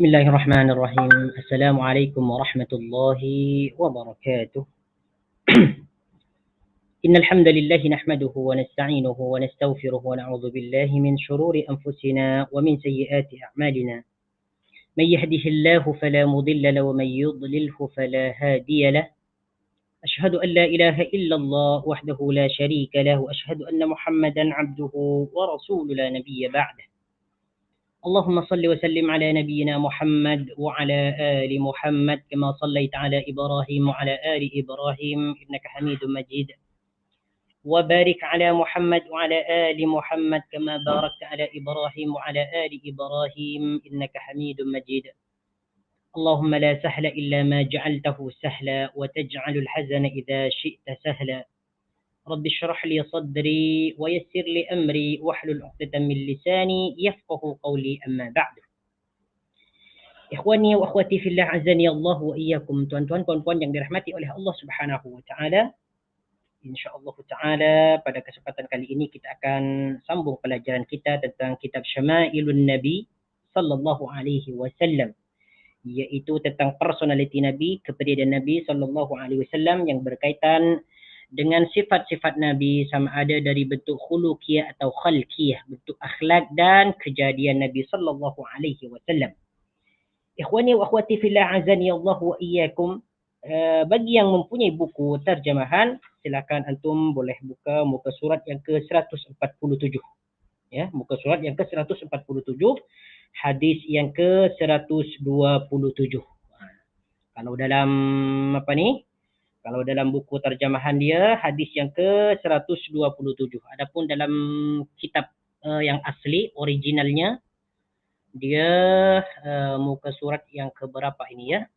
بسم الله الرحمن الرحيم. السلام عليكم ورحمة الله وبركاته. إن الحمد لله نحمده ونستعينه ونستغفره ونعوذ بالله من شرور أنفسنا ومن سيئات أعمالنا. من يهده الله فلا مضل له ومن يضلله فلا هادي له. أشهد أن لا إله إلا الله وحده لا شريك له وأشهد أن محمدا عبده ورسوله لا نبي بعده. اللهم صل وسلم على نبينا محمد وعلى آل محمد كما صليت على إبراهيم وعلى آل إبراهيم إنك حميد مجيد. وبارك على محمد وعلى آل محمد كما باركت على إبراهيم وعلى آل إبراهيم إنك حميد مجيد. اللهم لا سهل إلا ما جعلته سهلا وتجعل الحزن إذا شئت سهلا. رب اشرح لي صدري ويسر لي أمري واحلل عقدة من لساني يفقه قولي أما بعد. Ikhwani wa akhwati fillah azani Allah wa iyyakum, tuan-tuan puan-puan yang dirahmati oleh Allah Subhanahu wa taala. Insyaallah taala pada kesempatan kali ini kita akan sambung pelajaran kita tentang kitab Syama'ilun Nabi sallallahu alaihi wasallam, iaitu tentang personaliti Nabi, kepribadian Nabi sallallahu alaihi wasallam yang berkaitan dengan sifat-sifat Nabi, sama ada dari bentuk khuluqiyah atau khalqiyah, bentuk akhlak dan kejadian Nabi sallallahu alaihi wasallam. Ikhwani wa akhwati fillah azani Allah wa iyyakum, bagi yang mempunyai buku terjemahan, silakan antum boleh buka muka surat yang ke-147. Ya, muka surat yang ke-147, hadis yang ke-127. Kalau dalam Kalau dalam buku terjemahan dia hadis yang ke-127. Adapun dalam kitab yang asli originalnya dia muka surat yang ke berapa ini ya?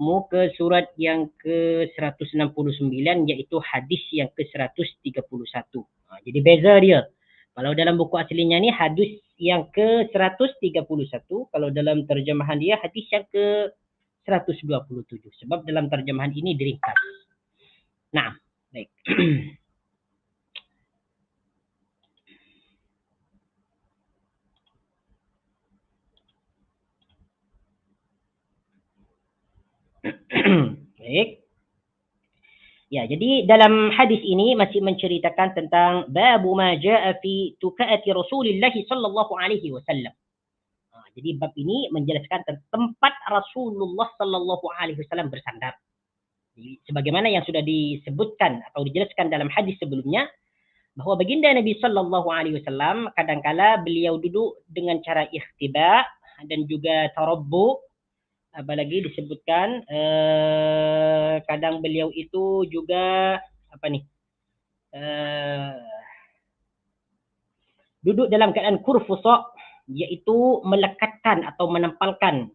Muka surat yang ke-169, iaitu hadis yang ke-131. Jadi beza dia. Kalau dalam buku aslinya ni hadis yang ke-131, kalau dalam terjemahan dia hadis yang ke-127. Sebab dalam terjemahan ini diringkas. Nah, baik. Baik. Ya, jadi dalam hadis ini masih menceritakan tentang babu ma jaa fi tukaati Rasulillah sallallahu alaihi wasallam. Jadi bab ini menjelaskan tentang tempat Rasulullah sallallahu alaihi wasallam bersandar. Jadi, sebagaimana yang sudah disebutkan atau dijelaskan dalam hadis sebelumnya, bahwa baginda Nabi sallallahu alaihi wasallam kadangkala beliau duduk dengan cara ikhtiba dan juga tarabbu. Apalagi disebutkan kadang beliau itu juga duduk dalam keadaan kurfusa, iaitu melekatkan atau menempalkan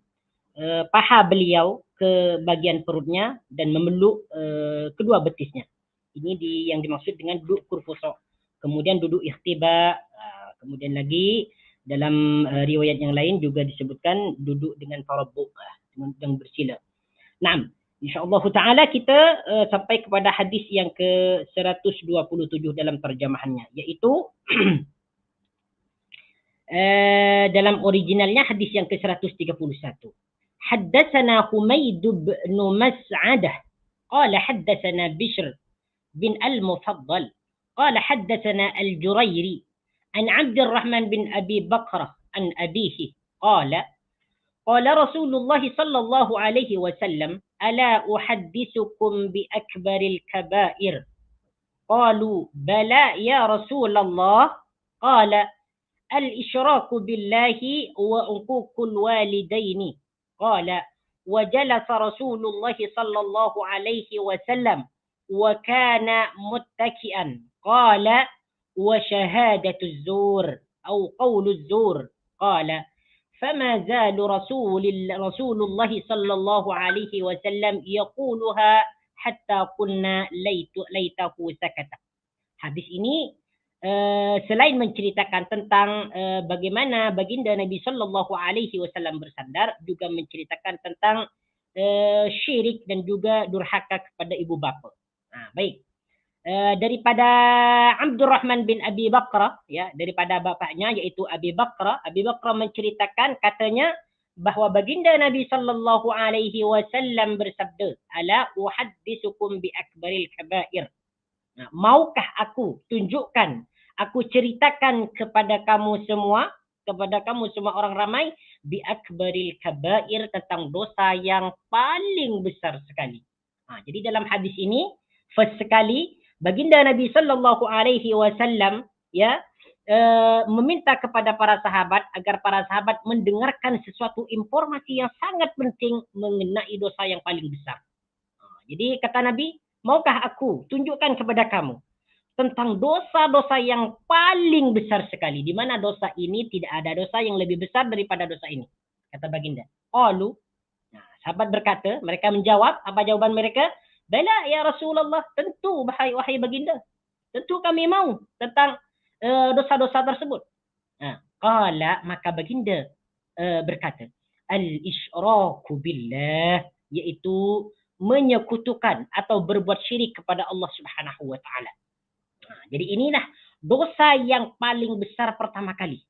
paha beliau ke bagian perutnya dan memeluk kedua betisnya. Ini yang dimaksud dengan duduk kurfusa. Kemudian duduk ikhtiba, kemudian lagi dalam riwayat yang lain juga disebutkan duduk dengan tarabbu, yang bersila. Naam, insyaallah taala kita sampai kepada hadis yang ke-127 dalam terjemahannya, iaitu dalam originalnya hadis yang ke-131. Haddatsana Humaid bin Mas'adah qala haddatsana Bishr bin Al-Mufaddal qala haddatsana Al-Jurayri an Abdurrahman bin Abi Bakrah an abihi qala قال رسول الله صلى الله عليه وسلم ألا أحدثكم بأكبر الكبائر قالوا بلى يا رسول الله قال الإشراك بالله وعقوق الوالدين قال وجلس رسول الله صلى الله عليه وسلم وكان متكئا قال وشهادة الزور أو قول الزور قال فما زال رسول الله صلى الله عليه وسلم يقولها حتى قلنا ليته سكت. Hadis ini selain menceritakan tentang bagaimana baginda Nabi sallallahu alaihi wasallam bersandar, juga menceritakan tentang syirik dan juga durhaka kepada ibu bapa. Baik. Daripada Abdurrahman bin Abi Bakrah, ya, daripada bapaknya yaitu Abi Bakrah menceritakan, katanya bahwa baginda Nabi sallallahu alaihi wasallam bersabda, "Ala uhadditsukum bi akbaril kabair." Nah, maukah aku tunjukkan, aku ceritakan kepada kamu semua orang ramai, bi akbaril kabair, tentang dosa yang paling besar sekali. Jadi dalam hadis ini, first sekali baginda Nabi sallallahu alaihi wasallam ya meminta kepada para sahabat agar para sahabat mendengarkan sesuatu informasi yang sangat penting mengenai dosa yang paling besar. Jadi kata Nabi, maukah aku tunjukkan kepada kamu tentang dosa-dosa yang paling besar sekali, di mana dosa ini tidak ada dosa yang lebih besar daripada dosa ini, kata baginda. Qalu, sahabat berkata, mereka menjawab, apa jawaban mereka? Bala ya Rasulullah, tentu wahai baginda, tentu kami mau tentang dosa-dosa tersebut. Qala, maka baginda berkata, al-isyraku billah, yaitu menyekutukan atau berbuat syirik kepada Allah Subhanahu wa taala. Jadi inilah dosa yang paling besar pertama kali.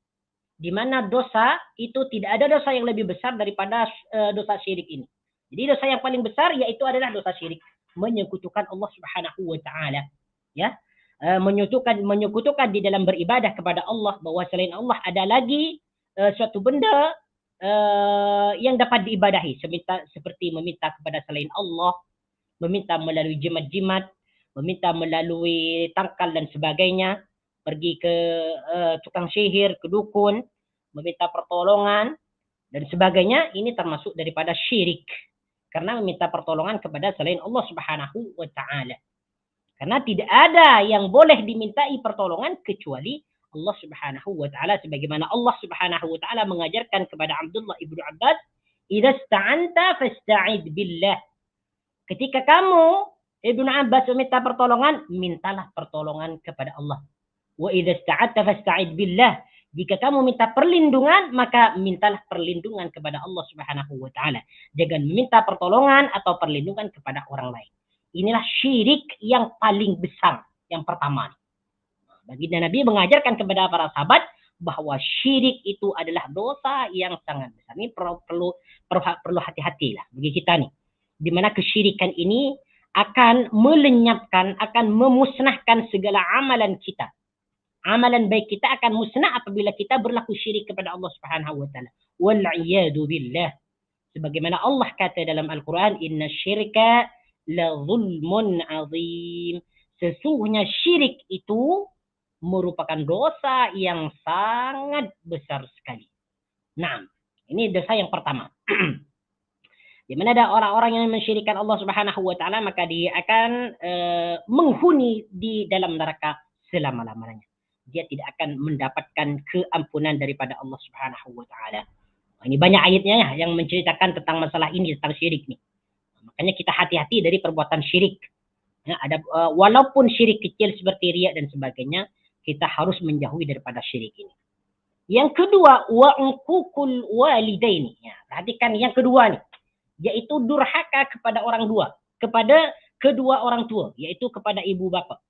Di mana dosa itu tidak ada dosa yang lebih besar daripada dosa syirik ini. Jadi dosa yang paling besar yaitu adalah dosa syirik, menyekutukan Allah Subhanahu wa taala. Ya. Menyekutukan di dalam beribadah kepada Allah, bahwa selain Allah ada lagi suatu benda yang dapat diibadahi, seperti meminta kepada selain Allah, meminta melalui jimat-jimat, meminta melalui tangkal dan sebagainya, pergi ke tukang sihir, ke dukun, meminta pertolongan dan sebagainya. Ini termasuk daripada syirik, karena meminta pertolongan kepada selain Allah Subhanahu wa taala. Karena tidak ada yang boleh dimintai pertolongan kecuali Allah Subhanahu wa taala, sebagaimana Allah Subhanahu wa taala mengajarkan kepada Abdullah ibnu Abbas, "Idza sta'anta fasta'id billah." Ketika kamu Ibnu Abbas meminta pertolongan, mintalah pertolongan kepada Allah. Wa idza sta'adta fasta'id billah. Jika kamu minta perlindungan, maka mintalah perlindungan kepada Allah Subhanahu wa taala. Jangan meminta pertolongan atau perlindungan kepada orang lain. Inilah syirik yang paling besar, yang pertama. Baginda Nabi mengajarkan kepada para sahabat bahwa syirik itu adalah dosa yang sangat besar. Ini perlu hati-hatilah bagi kita nih. Di mana kesyirikan ini akan melenyapkan, akan memusnahkan segala amalan kita. Amalan baik kita akan musnah apabila kita berlaku syirik kepada Allah Subhanahu wa taala. Wal iyadu billah. Sebagaimana Allah kata dalam Al-Qur'an, "Inna syirka la zulmun azim." Sesungguhnya syirik itu merupakan dosa yang sangat besar sekali. Nah, ini dosa yang pertama. Di mana ada orang-orang yang mensyirikkan Allah Subhanahu wa taala, maka dia akan menghuni di dalam neraka selama-lamanya. Dia tidak akan mendapatkan keampunan daripada Allah Subhanahu wa taala. Ini banyak ayatnya ya yang menceritakan tentang masalah ini, tentang syirik nih. Makanya kita hati-hati dari perbuatan syirik. Ya, walaupun syirik kecil seperti riya dan sebagainya, kita harus menjauhi daripada syirik ini. Yang kedua, wa uququl walidaini. Ya, perhatikan yang kedua nih, yaitu durhaka kepada orang tua, kepada kedua orang tua, yaitu kepada ibu bapa.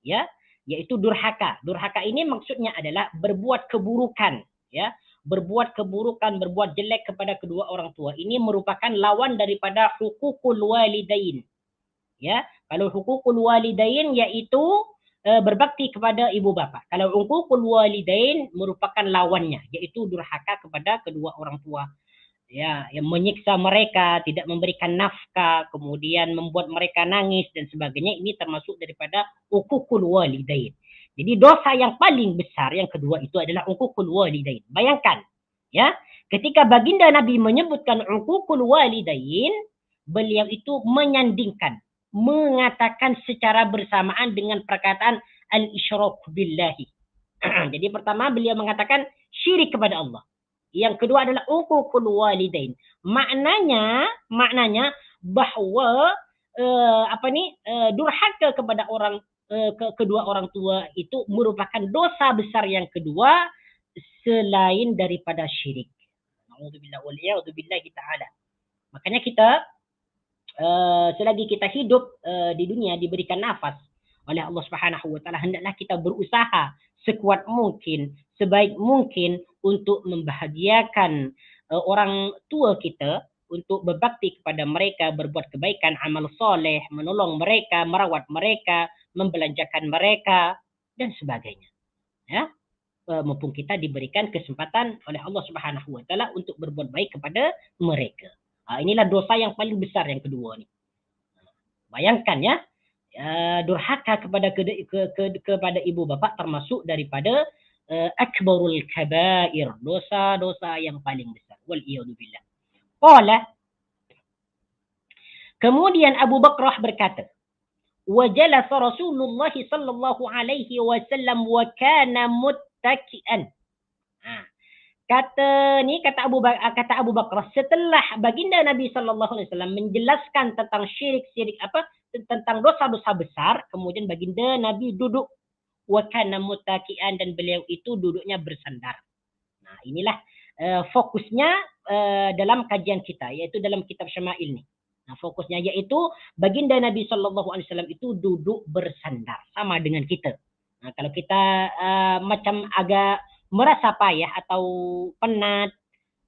Ya, yaitu durhaka. Durhaka ini maksudnya adalah berbuat keburukan, ya. Berbuat keburukan, berbuat jelek kepada kedua orang tua. Ini merupakan lawan daripada huququl walidain. Ya, kalau huququl walidain yaitu berbakti kepada ibu bapa. Kalau uququl walidain merupakan lawannya, yaitu durhaka kepada kedua orang tua. Ya, yang menyiksa mereka, tidak memberikan nafkah, kemudian membuat mereka nangis dan sebagainya. Ini termasuk daripada uququl walidain. Jadi dosa yang paling besar yang kedua itu adalah uququl walidain. Bayangkan, ya, ketika baginda Nabi menyebutkan uququl walidain, beliau itu menyandingkan, mengatakan secara bersamaan dengan perkataan al-isyrak billahi. Jadi pertama beliau mengatakan syirik kepada Allah. Yang kedua adalah uququl walidain. Maknanya bahwa durhaka kepada kedua orang tua itu merupakan dosa besar yang kedua selain daripada syirik. Nauzubillah wal iyadu billahi taala. Makanya kita selagi kita hidup di dunia diberikan nafas oleh Allah Subhanahu wa taala, hendaklah kita berusaha sekuat mungkin, sebaik mungkin untuk membahagiakan orang tua kita, untuk berbakti kepada mereka, berbuat kebaikan, amal soleh, menolong mereka, merawat mereka, membelanjakan mereka, dan sebagainya. Ya, mumpung kita diberikan kesempatan oleh Allah Subhanahu Wa Taala untuk berbuat baik kepada mereka. Inilah dosa yang paling besar yang kedua ni. Bayangkan ya, durhaka kepada ibu bapa termasuk daripada akbarul kabair, dosa-dosa yang paling besar. Wal iyadu billah. Qala, kemudian Abu Bakrah berkata, wa jalasa Rasulullah sallallahu alaihi wasallam wa kana muttaki'an. Kata Abu Bakrah, setelah baginda Nabi sallallahu alaihi wasallam menjelaskan tentang syirik-syirik tentang dosa-dosa besar, kemudian baginda Nabi duduk, wa kana muttaki'an, dan beliau itu duduknya bersandar. Nah, inilah fokusnya dalam kajian kita, yaitu dalam kitab Syama'il ni. Nah, fokusnya yaitu baginda Nabi sallallahu alaihi wasallam itu duduk bersandar, sama dengan kita. Nah, kalau kita macam agak merasa payah atau penat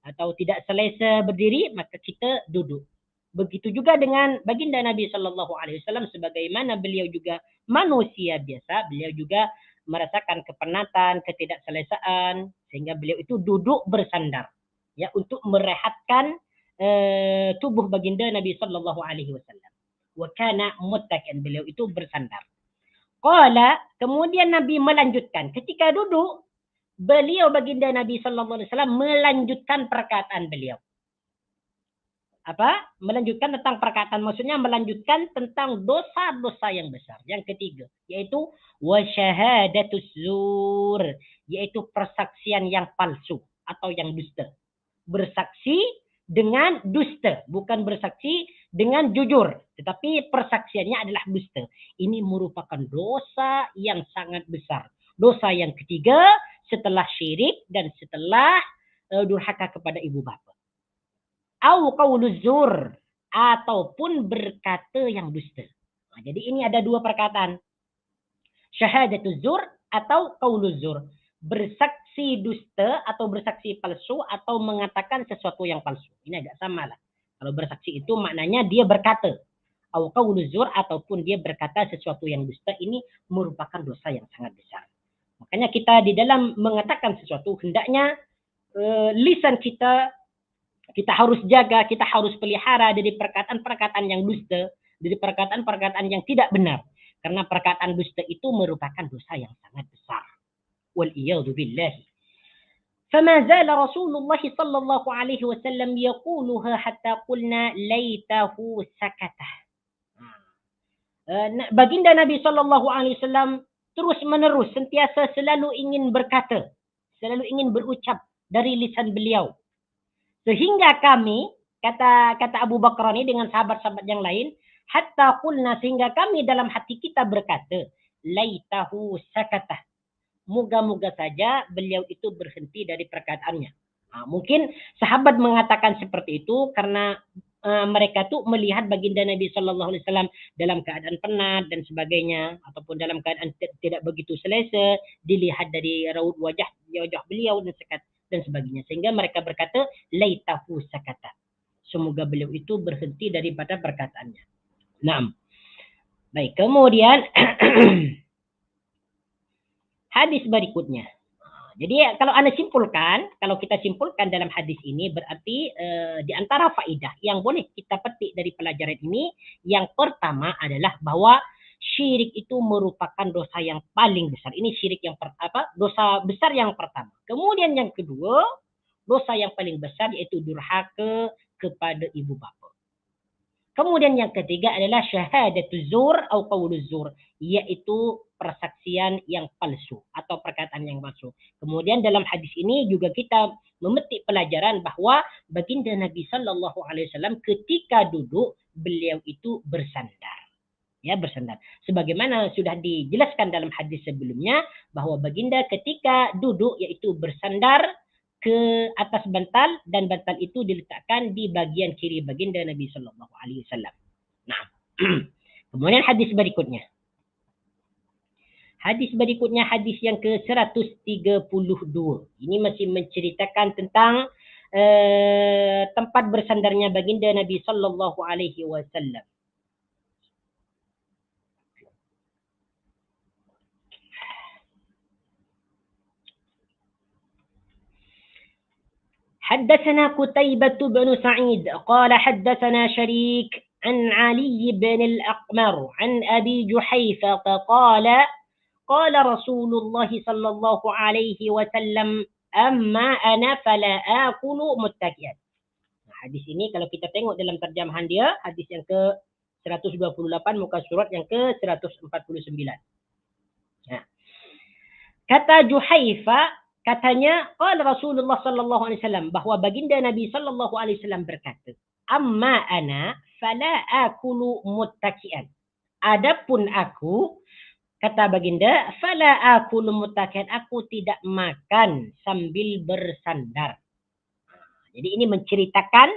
atau tidak selesa berdiri, maka kita duduk. Begitu juga dengan baginda Nabi sallallahu alaihi wasallam, sebagaimana beliau juga manusia biasa, beliau juga merasakan kepenatan, ketidakselesaan, sehingga beliau itu duduk bersandar, ya, untuk merehatkan tubuh baginda Nabi sallallahu alaihi wasallam. Wa kana muttaki'an, beliau itu bersandar. Qala, kemudian Nabi melanjutkan, ketika duduk, beliau baginda Nabi sallallahu alaihi wasallam melanjutkan perkataan beliau. Apa? Melanjutkan tentang perkataan, maksudnya melanjutkan tentang dosa-dosa yang besar. Yang ketiga, yaitu wa syahadatus zur, yaitu persaksian yang palsu atau yang dusta. Bersaksi dengan dusta, bukan bersaksi dengan jujur, tetapi persaksiannya adalah dusta. Ini merupakan dosa yang sangat besar. Dosa yang ketiga setelah syirik dan setelah durhaka kepada ibu bapa. Au qauluz zur, ataupun berkata yang dusta. Nah, jadi ini ada dua perkataan. Syahadatuz zur atau qauluz zur. Bersaksi dusta atau bersaksi palsu atau mengatakan sesuatu yang palsu. Ini agak sama lah. Kalau bersaksi itu maknanya dia berkata. Au qauluz zur, ataupun dia berkata sesuatu yang dusta, ini merupakan dosa yang sangat besar. Makanya kita di dalam mengatakan sesuatu, hendaknya lisan kita harus jaga, kita harus pelihara dari perkataan-perkataan yang dusta, dari perkataan-perkataan yang tidak benar. Karena perkataan dusta itu merupakan dosa yang sangat besar. Wal-iyadu billahi. فما زال رسول الله صلى الله عليه وسلم يقولها حتى قلنا ليته سكته. Baginda Nabi sallallahu alaihi wasallam terus menerus sentiasa selalu ingin berkata, selalu ingin berucap dari lisan beliau. Sehingga kami, kata Abu Bakar ini dengan sahabat-sahabat yang lain, hatta qulna, sehingga kami dalam hati kita berkata, laitahu sakatah. Moga-moga saja beliau itu berhenti dari perkataannya. Nah, mungkin sahabat mengatakan seperti itu karena mereka tuh melihat baginda Nabi sallallahu alaihi wasallam dalam keadaan penat dan sebagainya, ataupun dalam keadaan tidak begitu selesa, dilihat dari raut wajah beliau dan sebagainya, sehingga mereka berkata laitahu sakata, semoga beliau itu berhenti daripada perkataannya. Nah, baik, kemudian hadis berikutnya. Jadi kalau kita simpulkan dalam hadis ini, berarti di antara faedah yang boleh kita petik dari pelajaran ini, yang pertama adalah bahwa syirik itu merupakan dosa yang paling besar. Ini syirik yang dosa besar yang pertama. Kemudian yang kedua, dosa yang paling besar yaitu durhaka kepada ibu bapa. Kemudian yang ketiga adalah syahadatuz zur atau qauluz zur, yaitu persaksian yang palsu atau perkataan yang palsu. Kemudian dalam hadis ini juga kita memetik pelajaran bahwa baginda Nabi sallallahu alaihi wasallam ketika duduk beliau itu bersandar. Ya, bersandar. Sebagaimana sudah dijelaskan dalam hadis sebelumnya bahwa baginda ketika duduk yaitu bersandar ke atas bantal, dan bantal itu diletakkan di bagian kiri baginda Nabi sallallahu alaihi wasallam. Nah, kemudian hadis berikutnya. Hadis berikutnya hadis yang ke-132. Ini masih menceritakan tentang tempat bersandarnya baginda Nabi sallallahu alaihi wasallam. حدثنا قتيبة بن سعيد قال حدثنا شريك عن علي بن الأقمر عن أبي جحيفة قال قال رسول الله صلى الله عليه وسلم أما أنا فلا آكل متكئا. Hadis ini kalau kita tengok dalam terjemahan dia, hadis yang ke 128 muka surat yang ke 149. Nah, kata Juhaifa, katanya qala Rasulullah sallallahu alaihi wasallam, bahwa baginda Nabi sallallahu alaihi wasallam berkata, amma ana fala akulu muttaki'an. Adapun aku, kata baginda, fala akulu muttaki'an, aku tidak makan sambil bersandar. Jadi ini menceritakan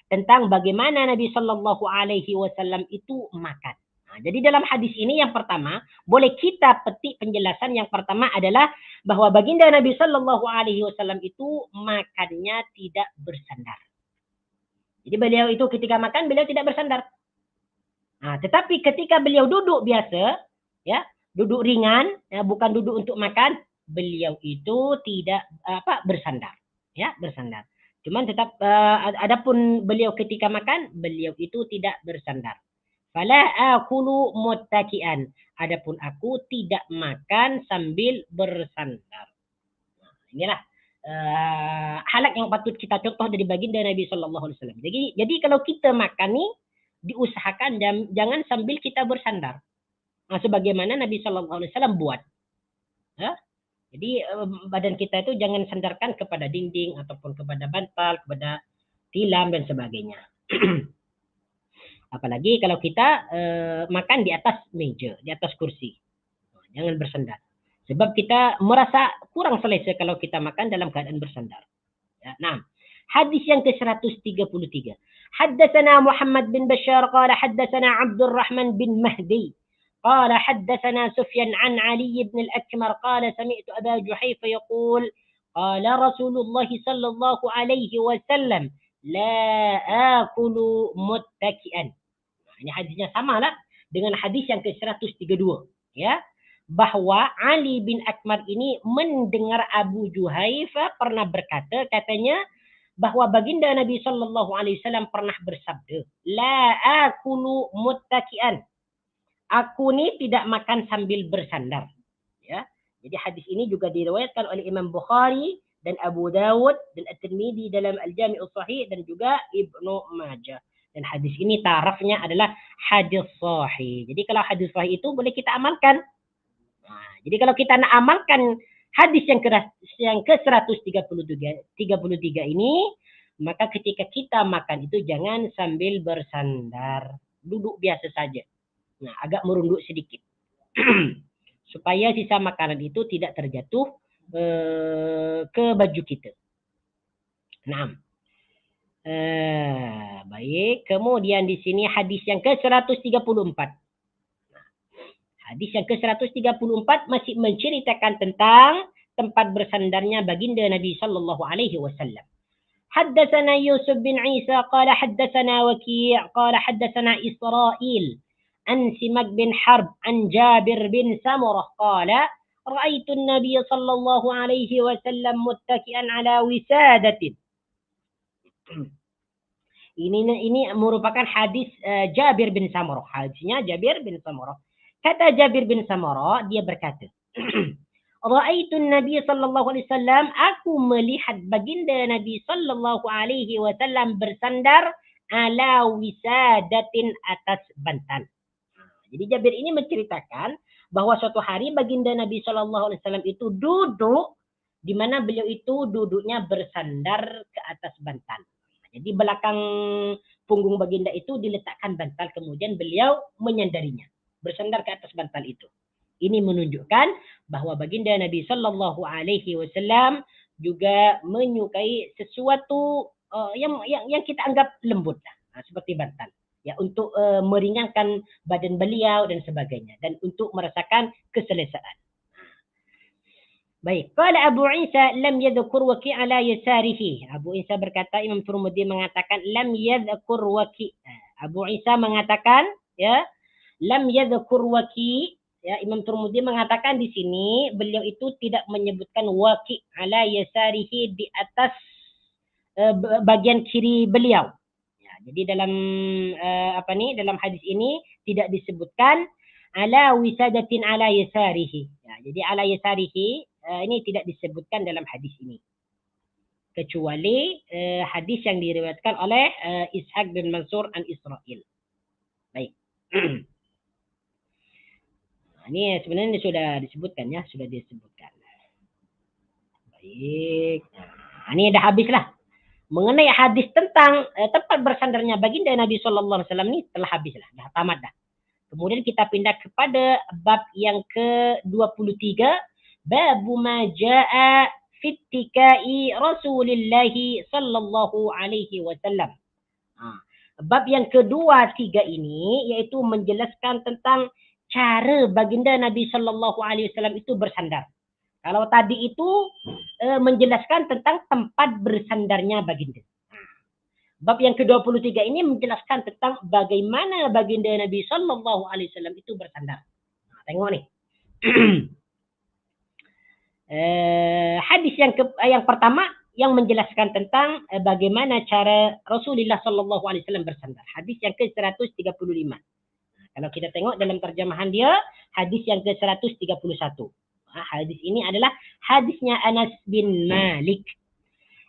tentang bagaimana Nabi sallallahu alaihi wasallam itu makan. Jadi dalam hadis ini yang pertama, boleh kita petik penjelasan yang pertama adalah bahwa baginda Nabi sallallahu alaihi wasallam itu makannya tidak bersandar. Jadi beliau itu ketika makan beliau tidak bersandar. Tetapi ketika beliau duduk biasa, ya, duduk ringan, ya, bukan duduk untuk makan, beliau itu tidak bersandar, ya, bersandar. Cuman tetap adapun beliau ketika makan, beliau itu tidak bersandar. Fala akulu muttaki'an. Adapun aku tidak makan sambil bersandar. Inilah halak yang patut kita contoh dari baginda Nabi sallallahu alaihi wasallam. Jadi kalau kita makan nih diusahakan jangan sambil kita bersandar. Sebagaimana Nabi sallallahu alaihi wasallam buat. Ya? Jadi badan kita itu jangan sandarkan kepada dinding ataupun kepada bantal, kepada tilam dan sebagainya. Apalagi kalau kita makan di atas meja, di atas kursi. Jangan bersandar. Sebab kita merasa kurang selesa kalau kita makan dalam keadaan bersandar. Ya, nah, hadis yang ke-133. Haddatsana Muhammad bin Bashar qala haddatsana Abdul Rahman bin Mahdi. قال حدثنا سفيان عن علي بن الأكمر قال سمعت أبا جحيفة يقول قال رسول الله صلى الله عليه وسلم لا آكل متكئا. Ini hadisnya sama lah dengan hadis yang ke-132, ya, bahwa Ali bin Akmar ini mendengar Abu Juhaifa pernah berkata, katanya bahwa baginda Nabi sallallahu alaihi wasallam pernah bersabda, la akulu muttaki'an. Aku ni tidak makan sambil bersandar. Ya. Jadi hadis ini juga diriwayatkan oleh Imam Bukhari dan Abu Dawud dan At-Tirmidzi dalam Al-Jami' As-Sahih dan juga Ibnu Majah. Dan hadis ini tarafnya adalah hadis sahih. Jadi kalau hadis sahih itu boleh kita amalkan. Jadi kalau kita nak amalkan hadis yang ke-133 ini, maka ketika kita makan itu jangan sambil bersandar. Duduk biasa saja. Nah, agak merunduk sedikit. Supaya sisa makanan itu tidak terjatuh ke baju kita. Nah, baik. Kemudian di sini hadis yang ke-134. Hadis yang ke-134 masih menceritakan tentang tempat bersandarnya baginda Nabi sallallahu alaihi wasallam. Haddatsana Yusuf bin Isa qala haddatsana Waki' qala haddatsana Israil عن سمك بن حرب عن جابر بن سمرة قال رأيت النبي صلى الله عليه وسلم متكئا على وسادة. Ini merupakan hadis Jabir bin Samurah. Hadisnya Jabir bin Samurah. Kata Jabir bin Samurah, dia berkata, Ra'aitu Nabi sallallahu alaihi wasallam, aku melihat baginda Nabi sallallahu alaihi wasallam bersandar ala wisadatin, atas bantal. Jadi Jabir ini menceritakan bahwa suatu hari baginda Nabi sallallahu alaihi wasallam itu duduk di mana beliau itu duduknya bersandar ke atas bantal. Jadi belakang punggung baginda itu diletakkan bantal, kemudian beliau menyandarinya, bersandar ke atas bantal itu. Ini menunjukkan bahwa baginda Nabi sallallahu alaihi wasallam juga menyukai sesuatu yang kita anggap lembut, seperti bantal. Ya, untuk meringankan badan beliau dan sebagainya, dan untuk merasakan keselesaan. Baik. Qala Abu Isa lam yadhkur Waki' ala yasarihi. Abu Isa berkata, Imam Tirmidzi mengatakan lam yadhkur Waki'. Abu Isa mengatakan, ya, lam yadhkur Waki'. Ya, Imam Tirmidzi mengatakan di sini beliau itu tidak menyebutkan Waki' ala yasarihi di atas bagian kiri beliau. Ya, jadi dalam dalam hadis ini tidak disebutkan ala wisadatin ala yasarihi. Ya, jadi ala yasarihi ini tidak disebutkan dalam hadis ini. Kecuali hadis yang diriwayatkan oleh Ishaq bin Mansur an Israel. Baik. Ini sebenarnya sudah disebutkan ya, sudah disebutkan. Baik. Nah, ini dah habislah. Mengenai hadis tentang tempat bersandarnya baginda Nabi Sallallahu Alaihi Wasallam ini telah habislah, dah tamat dah. Kemudian kita pindah kepada bab yang ke-23, bab ma jaa fi ittikai Rasulillah sallallahu alaihi wasallam. Bab yang ke-23 ini yaitu menjelaskan tentang cara baginda Nabi sallallahu alaihi wasallam itu bersandar. Kalau tadi itu menjelaskan tentang tempat bersandarnya baginda. Bab yang ke-23 ini menjelaskan tentang bagaimana baginda Nabi Sallallahu Alaihi Wasallam itu bersandar. Nah, tengok nih. Hadis yang pertama yang menjelaskan tentang bagaimana cara Rasulullah Sallallahu Alaihi Wasallam bersandar. Hadis yang ke-135. Nah, kalau kita tengok dalam terjemahan dia, hadis yang ke-131. Nah, hadis ini adalah hadisnya Anas bin Malik.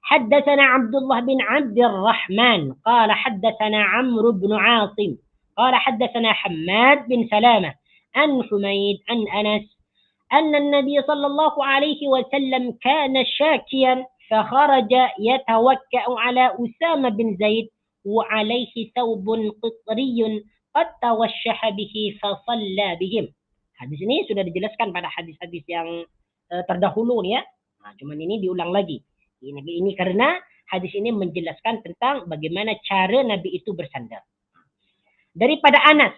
حدثنا عبد الله بن عبد الرحمن قال حدثنا عمرو بن عاصم قال حدثنا حماد بن سلامة عن حميد عن أنس أن النبي صلى الله عليه وسلم كان شاكيا فخرج يتوكأ على أسامة بن زيد وعليه ثوب قطري قد توشح به فصلى بهم. Hadis ini sudah dijelaskan pada hadis-hadis yang terdahulu ya. Nah, cuman ini diulang lagi. Ini karena hadis ini menjelaskan tentang bagaimana cara Nabi itu bersandar. Daripada Anas,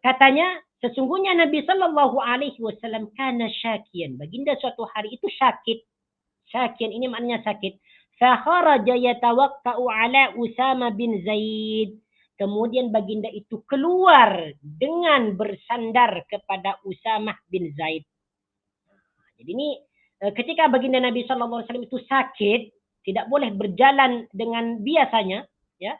katanya sesungguhnya Nabi Sallallahu Alaihi Wasallam kana syakian. Baginda suatu hari itu sakit. Syakian ini maknanya sakit. Fakharaja yatawakka'u ala Usama bin Zaid. Kemudian baginda itu keluar dengan bersandar kepada Usamah bin Zaid. Jadi ini ketika baginda Nabi Sallallahu Alaihi Wasallam itu sakit, tidak boleh berjalan dengan biasanya, ya,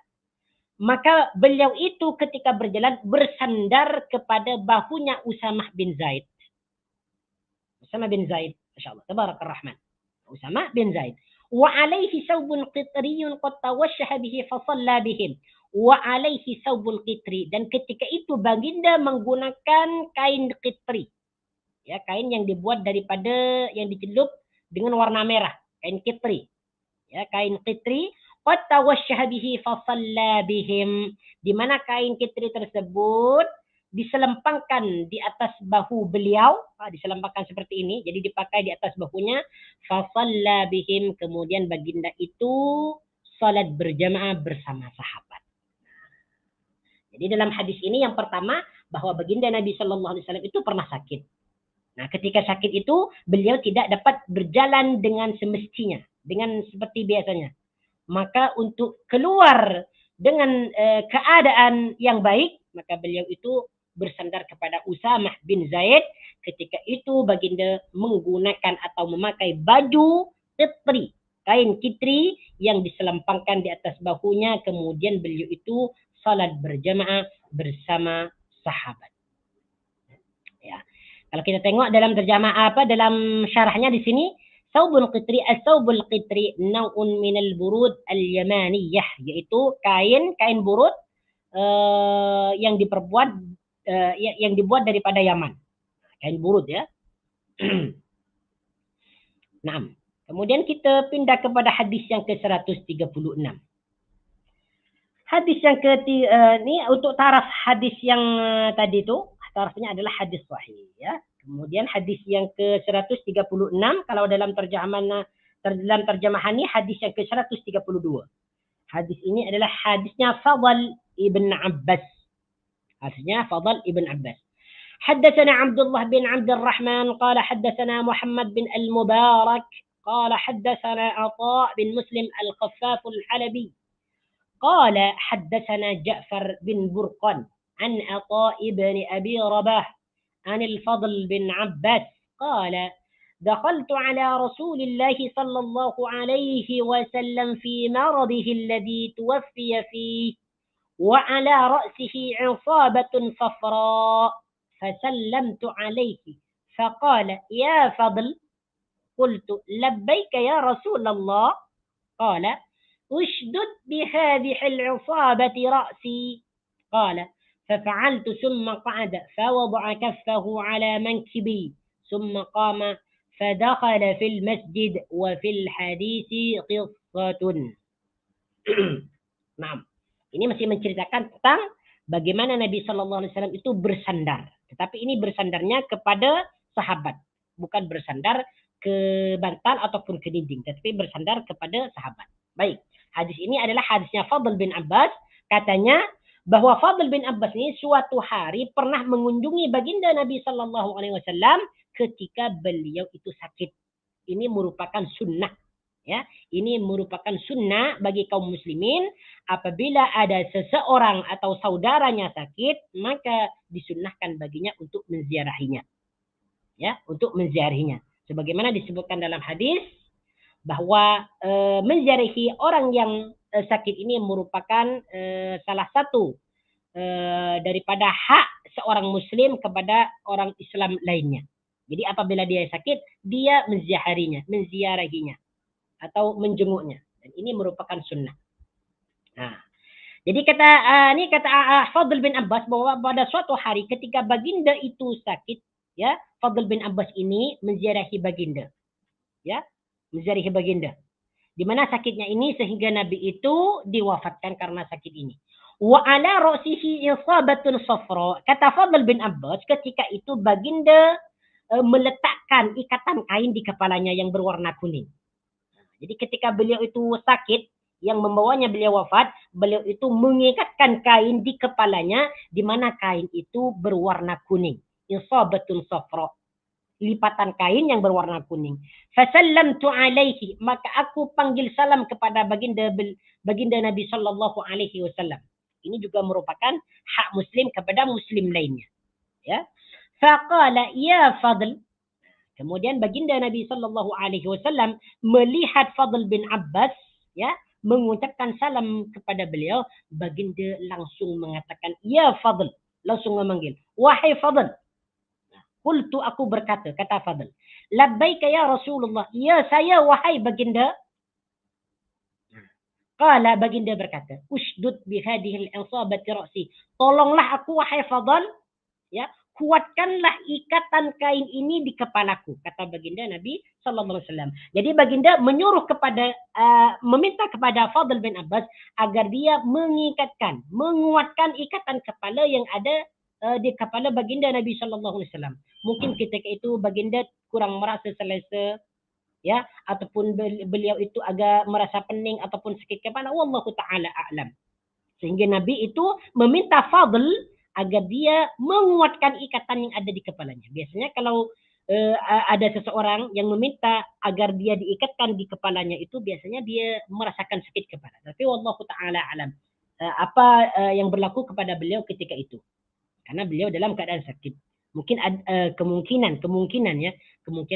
maka beliau itu ketika berjalan bersandar kepada bahunya Usamah bin Zaid. Usamah bin Zaid, Masya Allah, Tabarakar Rahman. Usamah bin Zaid. Wa alaihi thawbun qitriyun qad tawashshaha bihi fa shalla bihim. Wa alaihi thawbul qitri, dan ketika itu baginda menggunakan kain qitri. Ya, kain yang dibuat daripada yang dicelup dengan warna merah, kain kitri. Ya, kain kitri qad tawashshaha bihi fa shalla bihim, di mana kain kitri tersebut diselempangkan di atas bahu beliau, diselempangkan seperti ini, jadi dipakai di atas bahunya, fa shalla bihim, kemudian baginda itu salat berjamaah bersama sahabat. Jadi dalam hadis ini yang pertama bahwa baginda Nabi Sallallahu Alaihi Wasallam itu pernah sakit. Nah, ketika sakit itu beliau tidak dapat berjalan dengan semestinya, dengan seperti biasanya. Maka untuk keluar dengan keadaan yang baik, maka beliau itu bersandar kepada Usamah bin Zaid. Ketika itu baginda menggunakan atau memakai baju kitri, kain kitri yang diselempangkan di atas bahunya, kemudian beliau itu salat berjamaah bersama sahabat. Ya. Kalau kita tengok dalam terjemah dalam syarahnya di sini, Thawbul qitri, as-thawbul qitri naw'un minal burud al-yamaniyah, yaitu kain burud yang dibuat daripada Yaman. Kain burud ya. Nah, kemudian kita pindah kepada hadis yang ke-136. Hadis yang ini untuk taraf hadis yang tadi itu, tarafnya adalah hadis sahih ya. Kemudian hadis yang ke-136 kalau dalam terjemahan ini hadis yang ke-132. Hadis ini adalah hadisnya Fadl ibn Abbas. Hadisnya Fadl ibn Abbas. حدثنا عبد الله بن عبد الرحمن قال حدثنا محمد بن المبارك قال حدثنا عطاء بن مسلم الخفاف الحلبي قال حدثنا جعفر بن برقان عن عطاء بن أبي رباح عن الفضل بن عباس قال دخلت على رسول الله صلى الله عليه وسلم في مرضه الذي توفي فيه وعلى رأسه عصابة صفراء فسلمت عليه فقال يا فضل قلت لبيك يا رسول الله قال اشدد بهذه العصابة رأسي قال ففعلت ثم قعد فوضع كفه على منكبي ثم قام فدخل في المسجد وفي الحديث قصة. Nah, ini masih menceritakan tentang bagaimana Nabi Shallallahu Alaihi Wasallam itu bersandar. Tetapi ini bersandarnya kepada sahabat, bukan bersandar ke bantal ataupun ke dinding, tetapi bersandar kepada sahabat. Baik, hadis ini adalah hadisnya Fadl bin Abbas. Katanya bahwa Fadl bin Abbas ini suatu hari pernah mengunjungi baginda Nabi Shallallahu Alaihi Wasallam ketika beliau itu sakit. Ini merupakan sunnah. Ya, ini merupakan sunnah bagi kaum muslimin. Apabila ada seseorang atau saudaranya sakit, maka disunnahkan baginya untuk menziarahinya. Ya, untuk menziarahinya. Sebagaimana disebutkan dalam hadis bahwa menziarahi orang yang sakit ini merupakan salah satu daripada hak seorang muslim kepada orang Islam lainnya. Jadi apabila dia sakit, dia menziarahinya atau menjenguknya, dan ini merupakan sunnah. Nah, jadi kata Fadl bin Abbas bahwa pada suatu hari ketika baginda itu sakit, ya, Fadl bin Abbas ini menziarahi baginda, ya, menziarahi baginda. Di mana sakitnya ini sehingga Nabi itu diwafatkan karena sakit ini. Wa ala ra'sihi isabatun safra. Kata Fadl bin Abbas, ketika itu baginda meletakkan ikatan kain di kepalanya yang berwarna kuning. Jadi ketika beliau itu sakit, yang membawanya beliau wafat, beliau itu mengikatkan kain di kepalanya, di mana kain itu berwarna kuning. Isabatun safra. Lipatan kain yang berwarna kuning. Fasallamtu alaihi, maka aku panggil salam kepada baginda Nabi sallallahu alaihi wasallam. Ini juga merupakan hak muslim kepada muslim lainnya. Ya. Faqala ya Fadl. Kemudian baginda Nabi Shallallahu Alaihi Wasallam melihat Fadl bin Abbas, ya, mengucapkan salam kepada beliau, baginda langsung mengatakan, ya Fadl, langsung memanggil, wahai Fadl. Qultu, aku berkata, kata Fadl, labbaika ya Rasulullah, ya saya wahai baginda. Qala, baginda berkata, ushdud bihadihil insabati ra'si. Tolonglah aku wahai Fadl, ya, kuatkanlah ikatan kain ini di kepalaku, kata baginda Nabi Sallallahu Alaihi Wasallam. Jadi baginda menyuruh meminta kepada Fadl bin Abbas agar dia menguatkan ikatan kepala yang ada di kepala baginda Nabi Sallallahu Alaihi Wasallam. Mungkin ketika itu baginda kurang merasa selesa, ya, ataupun beliau itu agak merasa pening ataupun sakit kepala. Wallahu taala a'lam. Sehingga Nabi itu meminta Fadl agar dia menguatkan ikatan yang ada di kepalanya. Biasanya kalau ada seseorang yang meminta agar dia diikatkan di kepalanya, itu biasanya dia merasakan sakit kepala. Tapi wallahu taala alam apa yang berlaku kepada beliau ketika itu. Karena beliau dalam keadaan sakit. Mungkin kemungkinan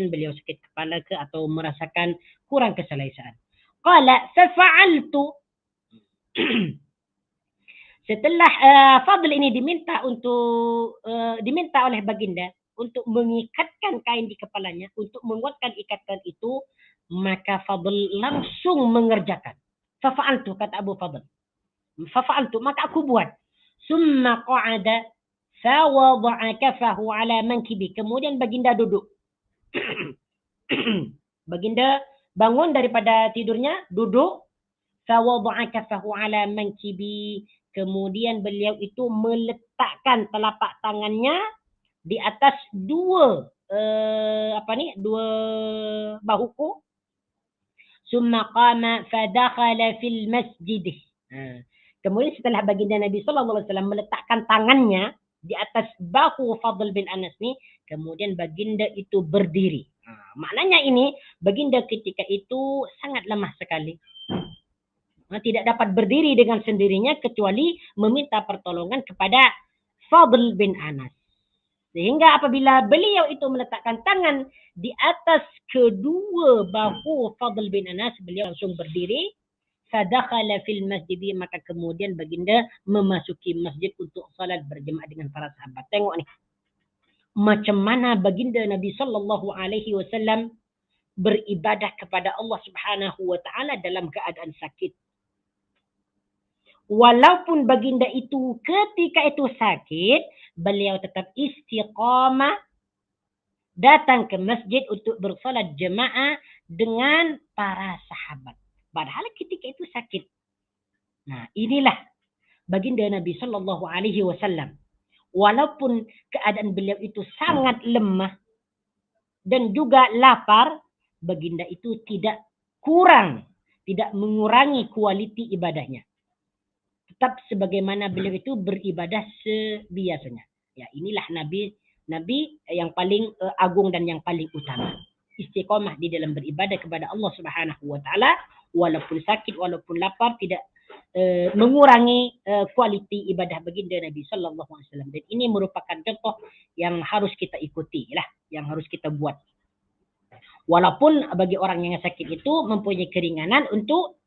beliau sakit kepala atau merasakan kurang keselesaan. Qala fa'altu. Setelah Fadl ini diminta oleh baginda untuk mengikatkan kain di kepalanya, untuk menguatkan ikatan itu, maka Fadl langsung mengerjakan. Fafa'altu, kata Abu Fadl. Fafa'altu, maka aku buat. Summa qa'ada fawada'a kafahu ala mankibi. Kemudian baginda duduk. Baginda bangun daripada tidurnya, duduk. Fawada'a kafahu ala mankibi. Kemudian beliau itu meletakkan telapak tangannya di atas dua bahuku. Summa qama fadakhala fil masjid. Kemudian setelah baginda Nabi Sallallahu Alaihi Wasallam meletakkan tangannya di atas bahu Fadl bin Anas ni, kemudian baginda itu berdiri. Maknanya ini, baginda ketika itu sangat lemah sekali. Tidak dapat berdiri dengan sendirinya kecuali meminta pertolongan kepada Fadl bin Anas. Sehingga apabila beliau itu meletakkan tangan di atas kedua bahu Fadl bin Anas, beliau langsung berdiri. Fadakhala fil masjid, maka kemudian baginda memasuki masjid untuk salat berjemaah dengan para sahabat. Tengok ni, macam mana baginda Nabi sallallahu alaihi wasallam beribadah kepada Allah Subhanahu wa taala dalam keadaan sakit. Walaupun baginda itu ketika itu sakit, beliau tetap istiqamah datang ke masjid untuk bersalat jemaah dengan para sahabat. Padahal ketika itu sakit. Nah, inilah baginda Nabi sallallahu alaihi wasallam. Walaupun keadaan beliau itu sangat lemah dan juga lapar, baginda itu tidak kurang, tidak mengurangi kualiti ibadahnya. Tetap sebagaimana beliau itu beribadah sebiasanya. Ya, inilah Nabi yang paling agung dan yang paling utama. Istiqamah di dalam beribadah kepada Allah Subhanahu wa taala, walaupun sakit, walaupun lapar, tidak mengurangi kualiti ibadah baginda Nabi sallallahu alaihi wasallam. Dan ini merupakan contoh yang harus kita ikuti lah, yang harus kita buat. Walaupun bagi orang yang sakit itu mempunyai keringanan untuk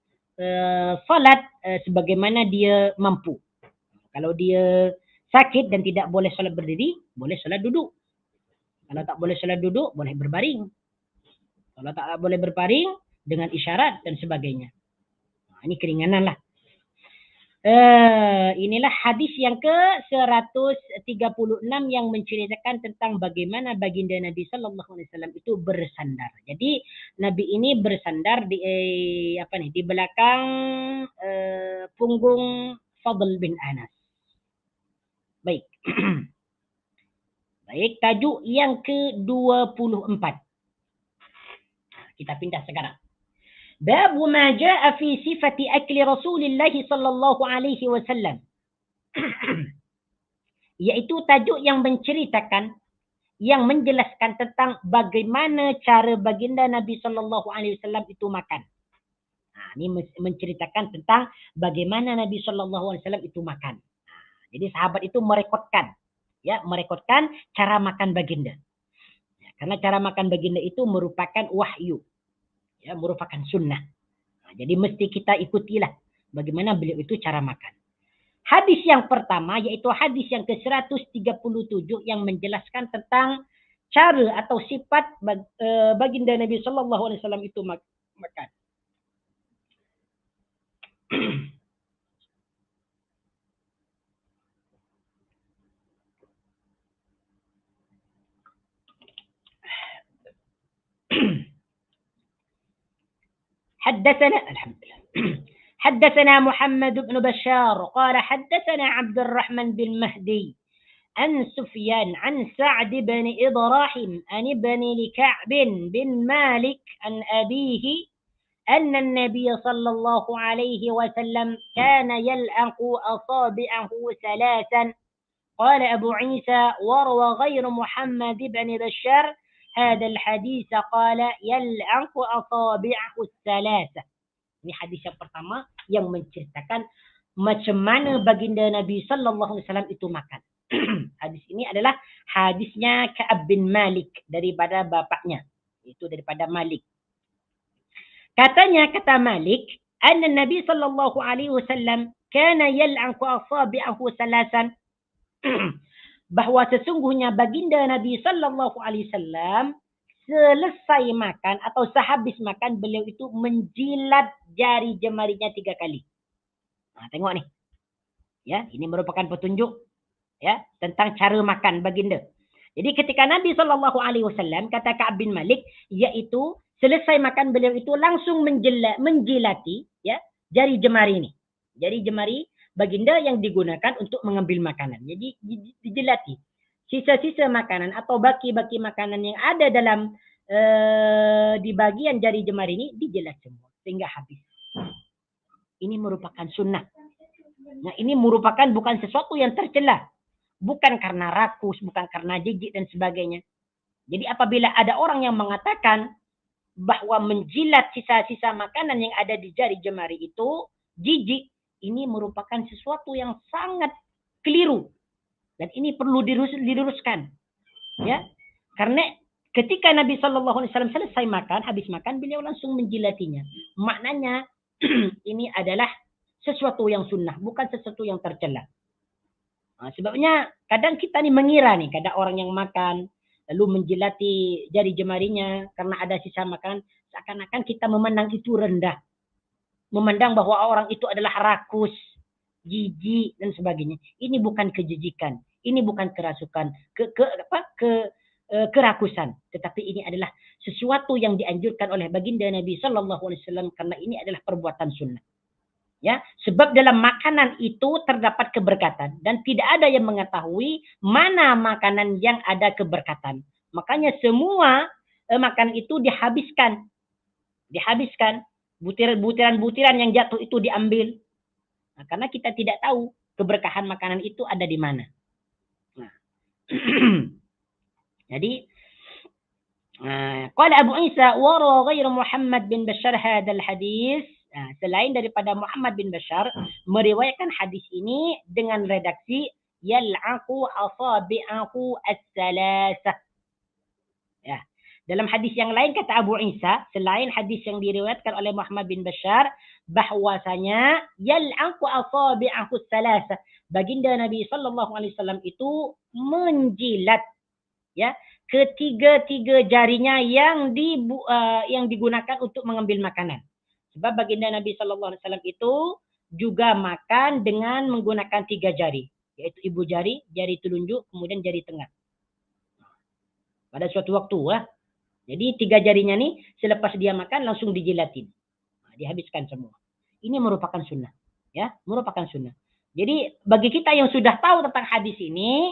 salat sebagaimana dia mampu. Kalau dia sakit dan tidak boleh salat berdiri, boleh salat duduk. Kalau tak boleh salat duduk, boleh berbaring. Kalau tak boleh berbaring, dengan isyarat dan sebagainya. Ini keringanan lah. Inilah hadis yang ke-136 yang menceritakan tentang bagaimana baginda Nabi sallallahu alaihi wasallam itu bersandar. Jadi Nabi ini bersandar di di belakang punggung Fadl bin Anas. Baik. Baik, tajuk yang ke-24. Kita pindah sekarang. باب ما جاء في صفة أكل رسول الله صلى الله عليه وسلم. Yaitu tajuk yang menceritakan, yang menjelaskan tentang bagaimana cara baginda Nabi sallallahu alaihi wasallam itu makan. Ini menceritakan tentang bagaimana Nabi sallallahu alaihi wasallam itu makan. Jadi sahabat itu merekodkan cara makan baginda. Karena cara makan baginda itu merupakan wahyu. Ya, merupakan sunnah. Jadi mesti kita ikutilah bagaimana beliau itu cara makan. Hadis yang pertama yaitu hadis yang ke-137 yang menjelaskan tentang cara atau sifat baginda Nabi sallallahu alaihi wasallam itu makan. حدثنا محمد بن بشار قال حدثنا عبد الرحمن بن مهدي عن سفيان عن سعد بن إبراهيم عن ابن لكعب بن مالك عن أبيه أن النبي صلى الله عليه وسلم كان يلعق أصابعه ثلاثا. قال أبو عيسى وروى غير محمد بن بشار هذا الحديث قال يلعق أصابعه الثلاثة. Ini hadis yang pertama yang menceritakan macam mana baginda Nabi sallallahu alaihi wasallam itu makan. Hadis ini adalah hadisnya Ka'ab bin Malik daripada bapaknya, itu daripada Malik. Kata Malik, anna Nabi sallallahu alaihi wasallam kana yal'anqu asabi'ahu salasan. Bahwa sesungguhnya baginda Nabi sallallahu alaihi wasallam selesai makan atau sehabis makan beliau itu menjilat jari jemarinya 3 kali. Tengok nih. Ya, ini merupakan petunjuk ya tentang cara makan baginda. Jadi ketika Nabi sallallahu alaihi wasallam kata Ka'ab bin Malik yaitu selesai makan beliau itu langsung menjilati ya jari jemari ini. Jari jemari baginda yang digunakan untuk mengambil makanan. Jadi dijilati. Sisa-sisa makanan atau baki-baki makanan yang ada dalam di bagian jari jemari ini dijilat semua sehingga habis. Ini merupakan sunnah. Nah, ini merupakan bukan sesuatu yang tercela. bukan karena rakus, bukan karena jijik dan sebagainya. Jadi apabila ada orang yang mengatakan bahwa menjilat sisa-sisa makanan yang ada di jari jemari itu jijik, ini merupakan sesuatu yang sangat keliru. Dan ini perlu diluruskan. Ya, karena ketika Nabi Shallallahu Alaihi Wasallam selesai makan, habis makan, beliau langsung menjilatinya. Maknanya ini adalah sesuatu yang sunnah, bukan sesuatu yang tercela. Nah, sebabnya kadang kita nih mengira nih, kadang orang yang makan lalu menjilati jari jemarinya karena ada sisa makan, seakan-akan kita memandang itu rendah, memandang bahwa orang itu adalah rakus, jijik dan sebagainya. Ini bukan kejijikan, ini bukan kerasukan, kerakusan, tetapi ini adalah sesuatu yang dianjurkan oleh baginda Nabi Shallallahu Alaihi Wasallam karena ini adalah perbuatan sunnah. Ya, sebab dalam makanan itu terdapat keberkatan dan tidak ada yang mengetahui mana makanan yang ada keberkatan. Makanya semua makanan itu dihabiskan. Butiran-butiran yang jatuh itu diambil. Nah, karena kita tidak tahu keberkahan makanan itu ada di mana. Nah. Jadi qala Abu Isa wa ghairu Muhammad bin Bashar hadzal hadis. Selain daripada Muhammad bin Bashar meriwayatkan hadis ini dengan redaksi yal'aqu asabi'ahu as-salasah. Ya. Dalam hadis yang lain kata Abu Isa, selain hadis yang diriwayatkan oleh Muhammad bin Bashar, bahwasanya yal'aqu asabi'ahu as-salasah. Baginda Nabi sallallahu alaihi wasallam itu menjilat ya ketiga-tiga jarinya yang digunakan untuk mengambil makanan. Sebab baginda Nabi sallallahu alaihi wasallam itu juga makan dengan menggunakan 3 jari, yaitu ibu jari, jari telunjuk, kemudian jari tengah. Pada suatu waktu jadi 3 jarinya nih selepas dia makan langsung dijilatin. Dihabiskan semua. Ini merupakan sunnah, ya, merupakan sunnah. Jadi bagi kita yang sudah tahu tentang hadis ini,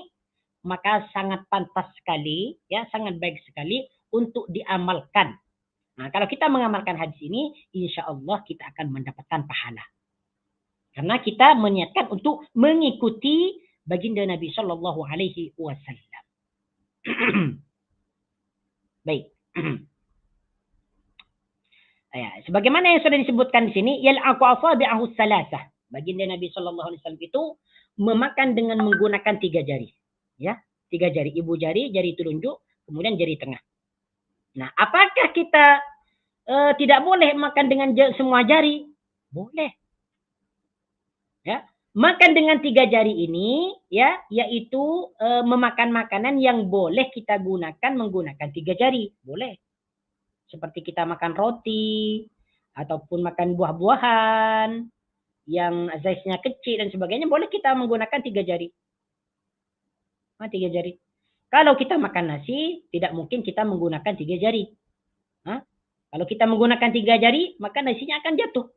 maka sangat pantas sekali, ya, sangat baik sekali untuk diamalkan. Nah, kalau kita mengamalkan hadis ini, insya Allah kita akan mendapatkan pahala. Karena kita meniatkan untuk mengikuti baginda Nabi Shallallahu Alaihi Wasallam. Baik. Ya, sebagaimana yang sudah disebutkan di sini, yal'aqu asabi'ahu salasah. Baginda Nabi Shallallahu Alaihi Wasallam itu memakan dengan menggunakan 3 jari. Ya, 3 jari, ibu jari, jari telunjuk, kemudian jari tengah. Nah, apakah kita tidak boleh makan dengan semua jari? Boleh. Ya, makan dengan 3 jari ini, ya, yaitu memakan makanan yang boleh kita gunakan menggunakan 3 jari, boleh. Seperti kita makan roti ataupun makan buah-buahan yang size-nya kecil dan sebagainya, boleh kita menggunakan 3 jari. 3 jari. Kalau kita makan nasi, tidak mungkin kita menggunakan 3 jari. Kalau kita menggunakan 3 jari, maka nasinya akan jatuh.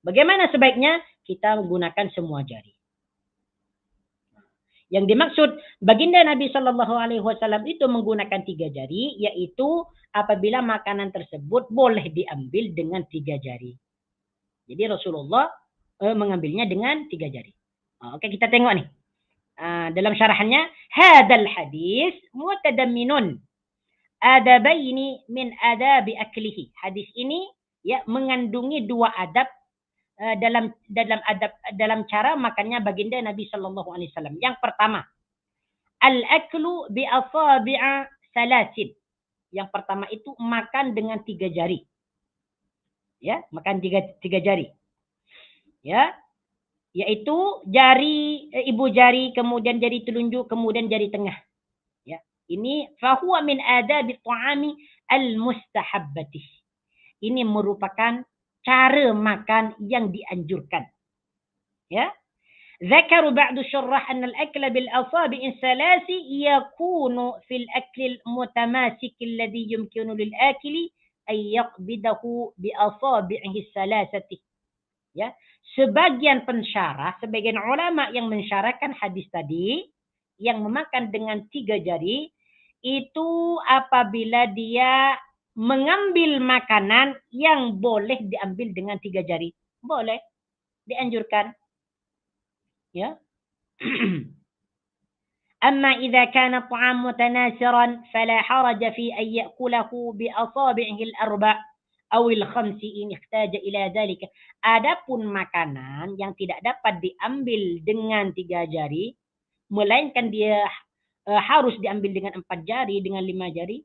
Bagaimana sebaiknya? Kita menggunakan semua jari. Yang dimaksud baginda Nabi Shallallahu Alaihi Wasallam itu menggunakan 3 jari, yaitu apabila makanan tersebut boleh diambil dengan 3 jari. Jadi Rasulullah mengambilnya dengan 3 jari. Oke, kita tengok nih. Dalam syarahannya, hadal hadis mutadamminun adabaini min adabi aklihi. Hadis ini ya mengandungi 2 adab dalam cara makannya baginda Nabi Shallallahu Alaihi Wasallam. Yang pertama, al-aklu bi asabi'a salasin. Yang pertama itu makan dengan 3 jari. Ya, makan 3 jari. Ya, yaitu jari ibu jari, kemudian jari telunjuk, kemudian jari tengah. Ya, ini fahuwa min adabi ta'ami al-mustahabbati. Ini merupakan cara makan yang dianjurkan. Ya. Zakaru ba'du syurrah anna al-akla bil asabi'i salasi yakunu fil akli al-mutamasik alladhi yumkinu lil akili ay yaqbidahu bi asabi'ihi salasati. Ya. Sebagian pensyarah, sebagian ulama yang mensyarahkan hadis tadi yang memakan dengan 3 jari itu apabila dia mengambil makanan yang boleh diambil dengan 3 jari. Boleh. Dianjurkan. Ya. أما إذا كان الطعام متناثرا فلا حرج في أن يأكله بأصابعه الأربع أو الخمس إن احتاج إلى ذلك. Adapun makanan yang tidak dapat diambil dengan 3 jari, melainkan dia harus diambil dengan 4 jari, dengan 5 jari,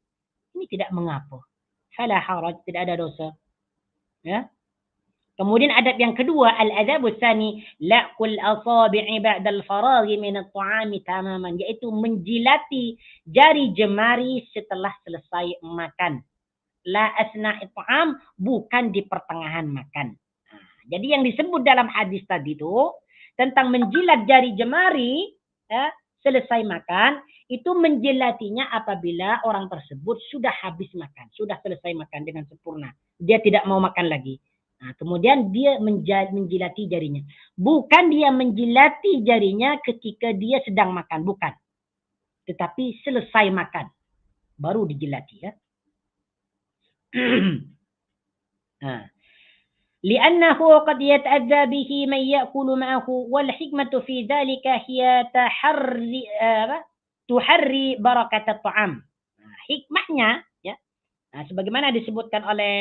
ini tidak mengapa. Fala haraj, tidak ada dosa. Ya. Kemudian adab yang kedua, al-adabus tsani la'qul asabi'i ba'da al-faraghi min at-ta'ami tamaman, yaitu menjilati jari jemari setelah selesai makan. La asna'i ta'am, bukan di pertengahan makan. Jadi yang disebut dalam hadis tadi itu tentang menjilat jari jemari ya, selesai makan, itu menjilatinya apabila orang tersebut sudah habis makan, sudah selesai makan dengan sempurna. Dia tidak mau makan lagi. Nah, kemudian dia menjilati jarinya. Bukan dia menjilati jarinya ketika dia sedang makan, bukan. Tetapi selesai makan, baru dijilati ya. Nah. لأنه قد يتأذى به من يأكل معه والحكمة في ذلك هي تحري بركة الطعام. Hikmahnya ya, sebagaimana disebutkan oleh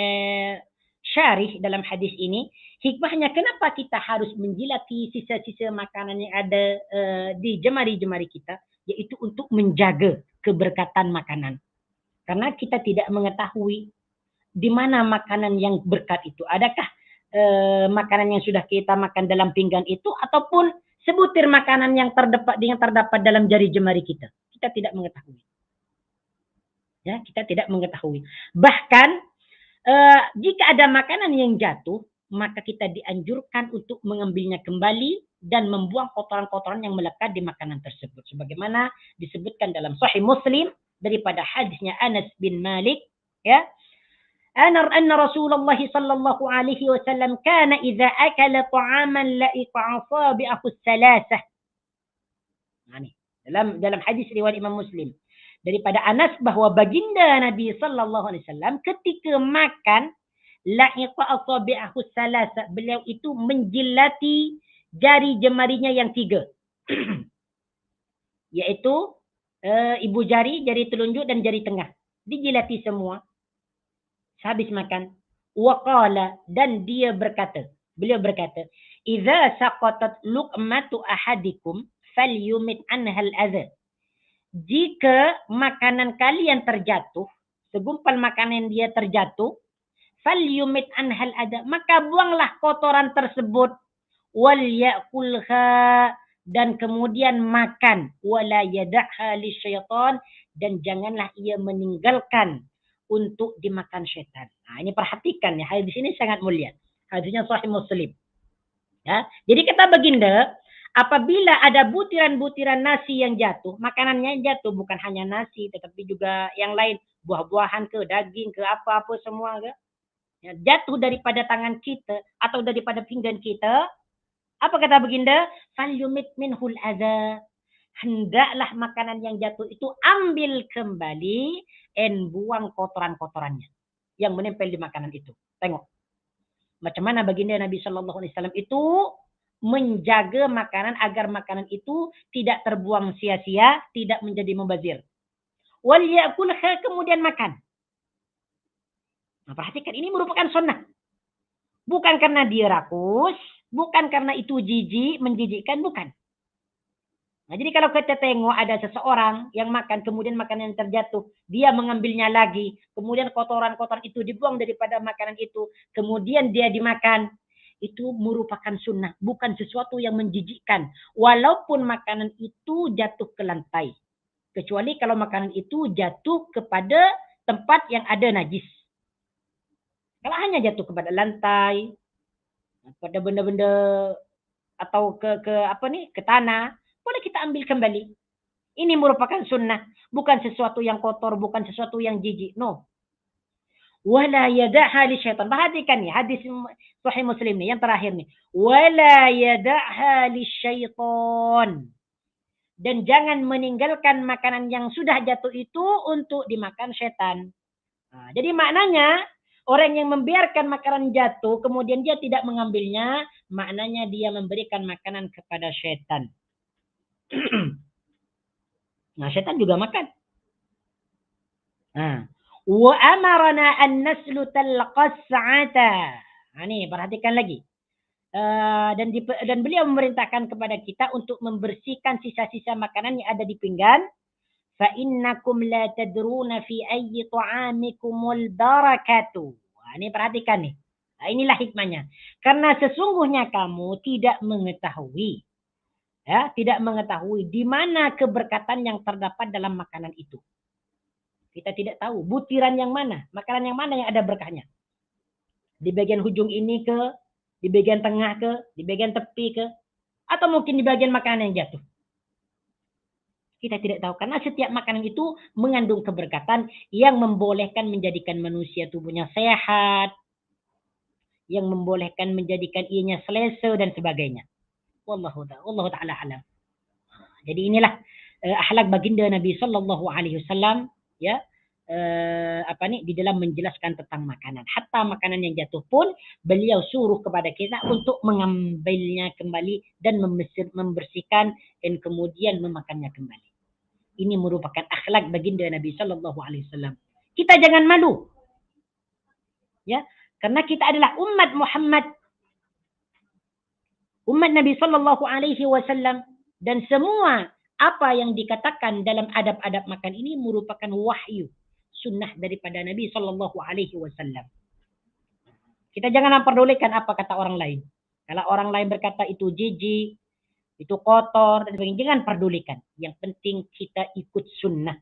syarih dalam hadis ini, hikmahnya kenapa kita harus menjilati sisa-sisa makanan yang ada di jemari-jemari kita, yaitu untuk menjaga keberkatan makanan. Karena kita tidak mengetahui di mana makanan yang berkat itu. Adakah makanan yang sudah kita makan dalam pinggan itu, ataupun sebutir makanan yang terdapat dalam jari jemari kita. Kita tidak mengetahui. Ya, kita tidak mengetahui. Bahkan jika ada makanan yang jatuh, maka kita dianjurkan untuk mengambilnya kembali dan membuang kotoran-kotoran yang melekat di makanan tersebut. Sebagaimana disebutkan dalam Sahih Muslim daripada hadisnya Anas bin Malik, ya. أن رسول الله صلى الله عليه وسلم كان إذا أكل طعاما لئق أصابعه الثلاثة. Dalam hadis riwayat Imam Muslim daripada Anas bahwa baginda Nabi sallallahu alaihi wasallam ketika makan la'iq asabi'ahu thalatha, beliau itu menjilati jari jemarinya yang 3. Yaitu ibu jari, jari telunjuk dan jari tengah. Dijilati semua habis makan. Waqala, dan beliau berkata, idza saqatat luqmatu ahadikum falyumit anha al-adha. Jika makanan kalian terjatuh, segumpal makanan dia terjatuh, falyumit anha al-adha, maka buanglah kotoran tersebut, wal ya'kulha, dan kemudian makan, wala yad'ha lisyaitan, dan janganlah ia meninggalkan untuk dimakan syaitan. Nah, ini perhatikan ya, hadis ini sangat mulia. Hadisnya Sahih Muslim. Ya, jadi kata baginda, apabila ada butiran-butiran nasi yang jatuh, makanannya yang jatuh bukan hanya nasi, tetapi juga yang lain, buah-buahan ke, daging ke, apa-apa semua ke, ya, jatuh daripada tangan kita atau daripada pinggan kita, apa kata baginda? Falyumit minhul adza. Hendaklah makanan yang jatuh itu ambil kembali dan buang kotoran-kotorannya yang menempel di makanan itu. Tengok. Macam mana baginda Nabi Shallallahu Alaihi Wasallam itu menjaga makanan agar makanan itu tidak terbuang sia-sia, tidak menjadi mubazir. Wal ya'kulha, kemudian makan. Nah, perhatikan, ini merupakan sunnah. Bukan karena dia rakus, bukan karena itu jijik, menjijikkan, bukan. Nah, jadi kalau kita tengok ada seseorang yang makan, kemudian makanan yang terjatuh, dia mengambilnya lagi, kemudian kotoran-kotoran itu dibuang daripada makanan itu, kemudian dia dimakan, itu merupakan sunnah, bukan sesuatu yang menjijikkan. Walaupun makanan itu jatuh ke lantai. Kecuali kalau makanan itu jatuh kepada tempat yang ada najis. Kalau hanya jatuh kepada lantai, pada benda-benda atau ke tanah, boleh kita ambil kembali. Ini merupakan sunnah, bukan sesuatu yang kotor, bukan sesuatu yang jijik. No. Wala yada'ha li syaitan. Perhatikan nih hadis Sahih Muslim nih yang terakhir nih. Wala yada'ha li syaitan. Dan jangan meninggalkan makanan yang sudah jatuh itu untuk dimakan syaitan. Nah, jadi maknanya orang yang membiarkan makanan jatuh kemudian dia tidak mengambilnya, maknanya dia memberikan makanan kepada syaitan. Nah, syaitan juga makan. Nah, wa amarna an naslutal qas'ata. Nah, ini perhatikan lagi. Dan beliau memerintahkan kepada kita untuk membersihkan sisa-sisa makanan yang ada di pinggan. Fa innakum la tadruna fi ayyi ta'amikumul barakatuh. Nah, ini perhatikan nih. Nah, inilah hikmahnya. Karena sesungguhnya kamu tidak mengetahui, ya, tidak mengetahui di mana keberkatan yang terdapat dalam makanan itu. Kita tidak tahu butiran yang mana, makanan yang mana yang ada berkahnya. Di bagian hujung ini ke, di bagian tengah ke, di bagian tepi ke, atau mungkin di bagian makanan yang jatuh. Kita tidak tahu karena setiap makanan itu mengandung keberkatan yang membolehkan menjadikan manusia tubuhnya sehat, yang membolehkan menjadikan ianya selesa dan sebagainya. Wallahu ta'ala alam. Jadi inilah akhlak baginda Nabi sallallahu alaihi wasallam, ya. Di dalam menjelaskan tentang makanan. Hatta makanan yang jatuh pun beliau suruh kepada kita untuk mengambilnya kembali dan membersihkan dan kemudian memakannya kembali. Ini merupakan akhlak baginda Nabi sallallahu alaihi wasallam. Kita jangan malu. Ya, karena kita adalah umat Muhammad. Umat Nabi sallallahu alaihi wasallam, dan semua apa yang dikatakan dalam adab-adab makan ini merupakan wahyu, sunnah daripada Nabi sallallahu alaihi wasallam. Kita jangan memperdulikan apa kata orang lain. Kalau orang lain berkata itu jijik, itu kotor dan sebagainya, jangan perdulikan. Yang penting kita ikut sunnah.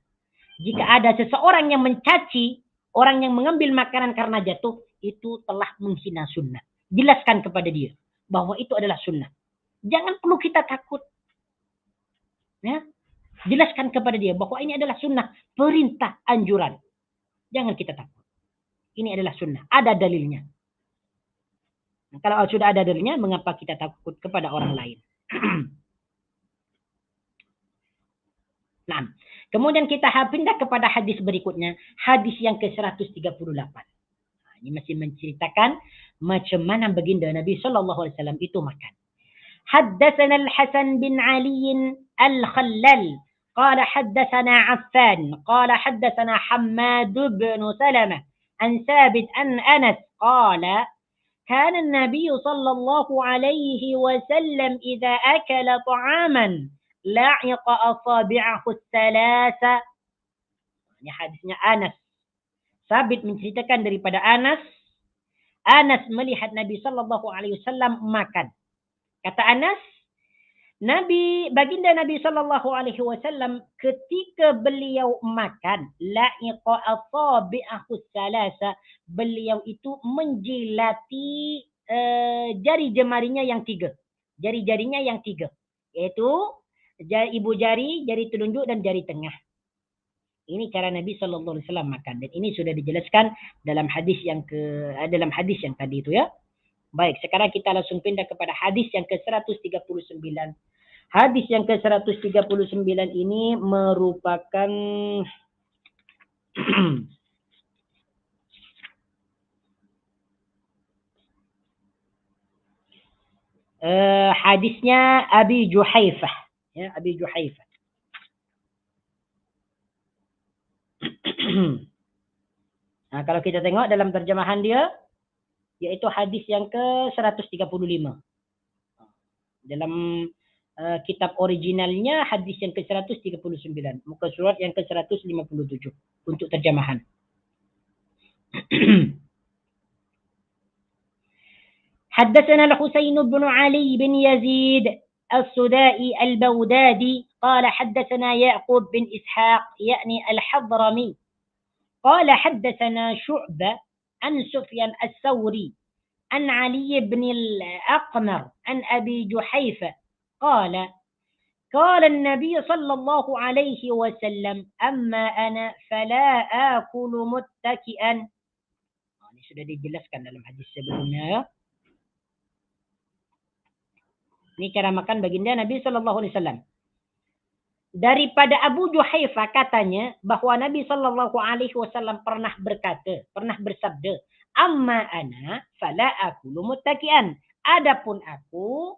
Jika ada seseorang yang mencaci orang yang mengambil makanan karena jatuh, itu telah menghina sunnah. Jelaskan kepada dia bahwa itu adalah sunnah. Jangan perlu kita takut. Ya? Jelaskan kepada dia bahwa ini adalah sunnah, perintah, anjuran. Jangan kita takut. Ini adalah sunnah, ada dalilnya. Nah, kalau sudah ada dalilnya, mengapa kita takut kepada orang lain? Nah, kemudian kita pindah kepada hadis berikutnya, hadis yang ke-138. Nah, ini masih menceritakan macam mana baginda Nabi sallallahu alaihi wasallam itu makan. Haddatsana Al-Hasan bin Ali Al-Khallal قال حدثنا عفان قال حدثنا حماد بن سلمة عن ثابت عن أنس قال كان النبي صلى الله عليه وسلم إذا أكل طعاما لعق أصابعه الثلاثة. Ini hadisnya Anas. Sabit menceritakan daripada Anas. Anas melihat Nabi sallallahu alaihi wasallam makan. Kata Anas, baginda Nabi sallallahu alaihi wasallam ketika beliau makan, la'iqa asabi'ahu salasa, beliau itu menjilati jari jemarinya yang tiga. Jari-jarinya yang tiga, yaitu ibu jari, jari telunjuk dan jari tengah. Ini cara Nabi sallallahu alaihi wasallam makan, dan ini sudah dijelaskan dalam hadis yang tadi itu, ya. Baik, sekarang kita langsung pindah kepada hadis yang ke-139. Hadis yang ke-139 ini merupakan hadisnya Abi Juhaifah, ya, Abi Juhaifah. Nah, kalau kita tengok dalam terjemahan dia, yaitu hadis yang ke-135. Dalam kitab originalnya hadis yang ke-139, muka surat yang ke-157 untuk terjemahan. حدثنا الحسين بن علي بن يزيد السدائي البودادي قال حدثنا يعقوب بن إسحاق يعني الحضرمي قال حدثنا شعبة عن سفيان الثوري عن علي بن الأقمر عن أبي جحيفة قال النبي صلى الله عليه وسلم أما أنا فلا آكل متكئا. Ini sudah dijelaskan dalam hadis sebelumnya. Ini cara makan baginda Nabi sallallahu alaihi wasallam. Daripada Abu Juhaifah katanya bahwa Nabi sallallahu alaihi wasallam pernah bersabda, "Amma ana fala akulu muttaki'an." Adapun aku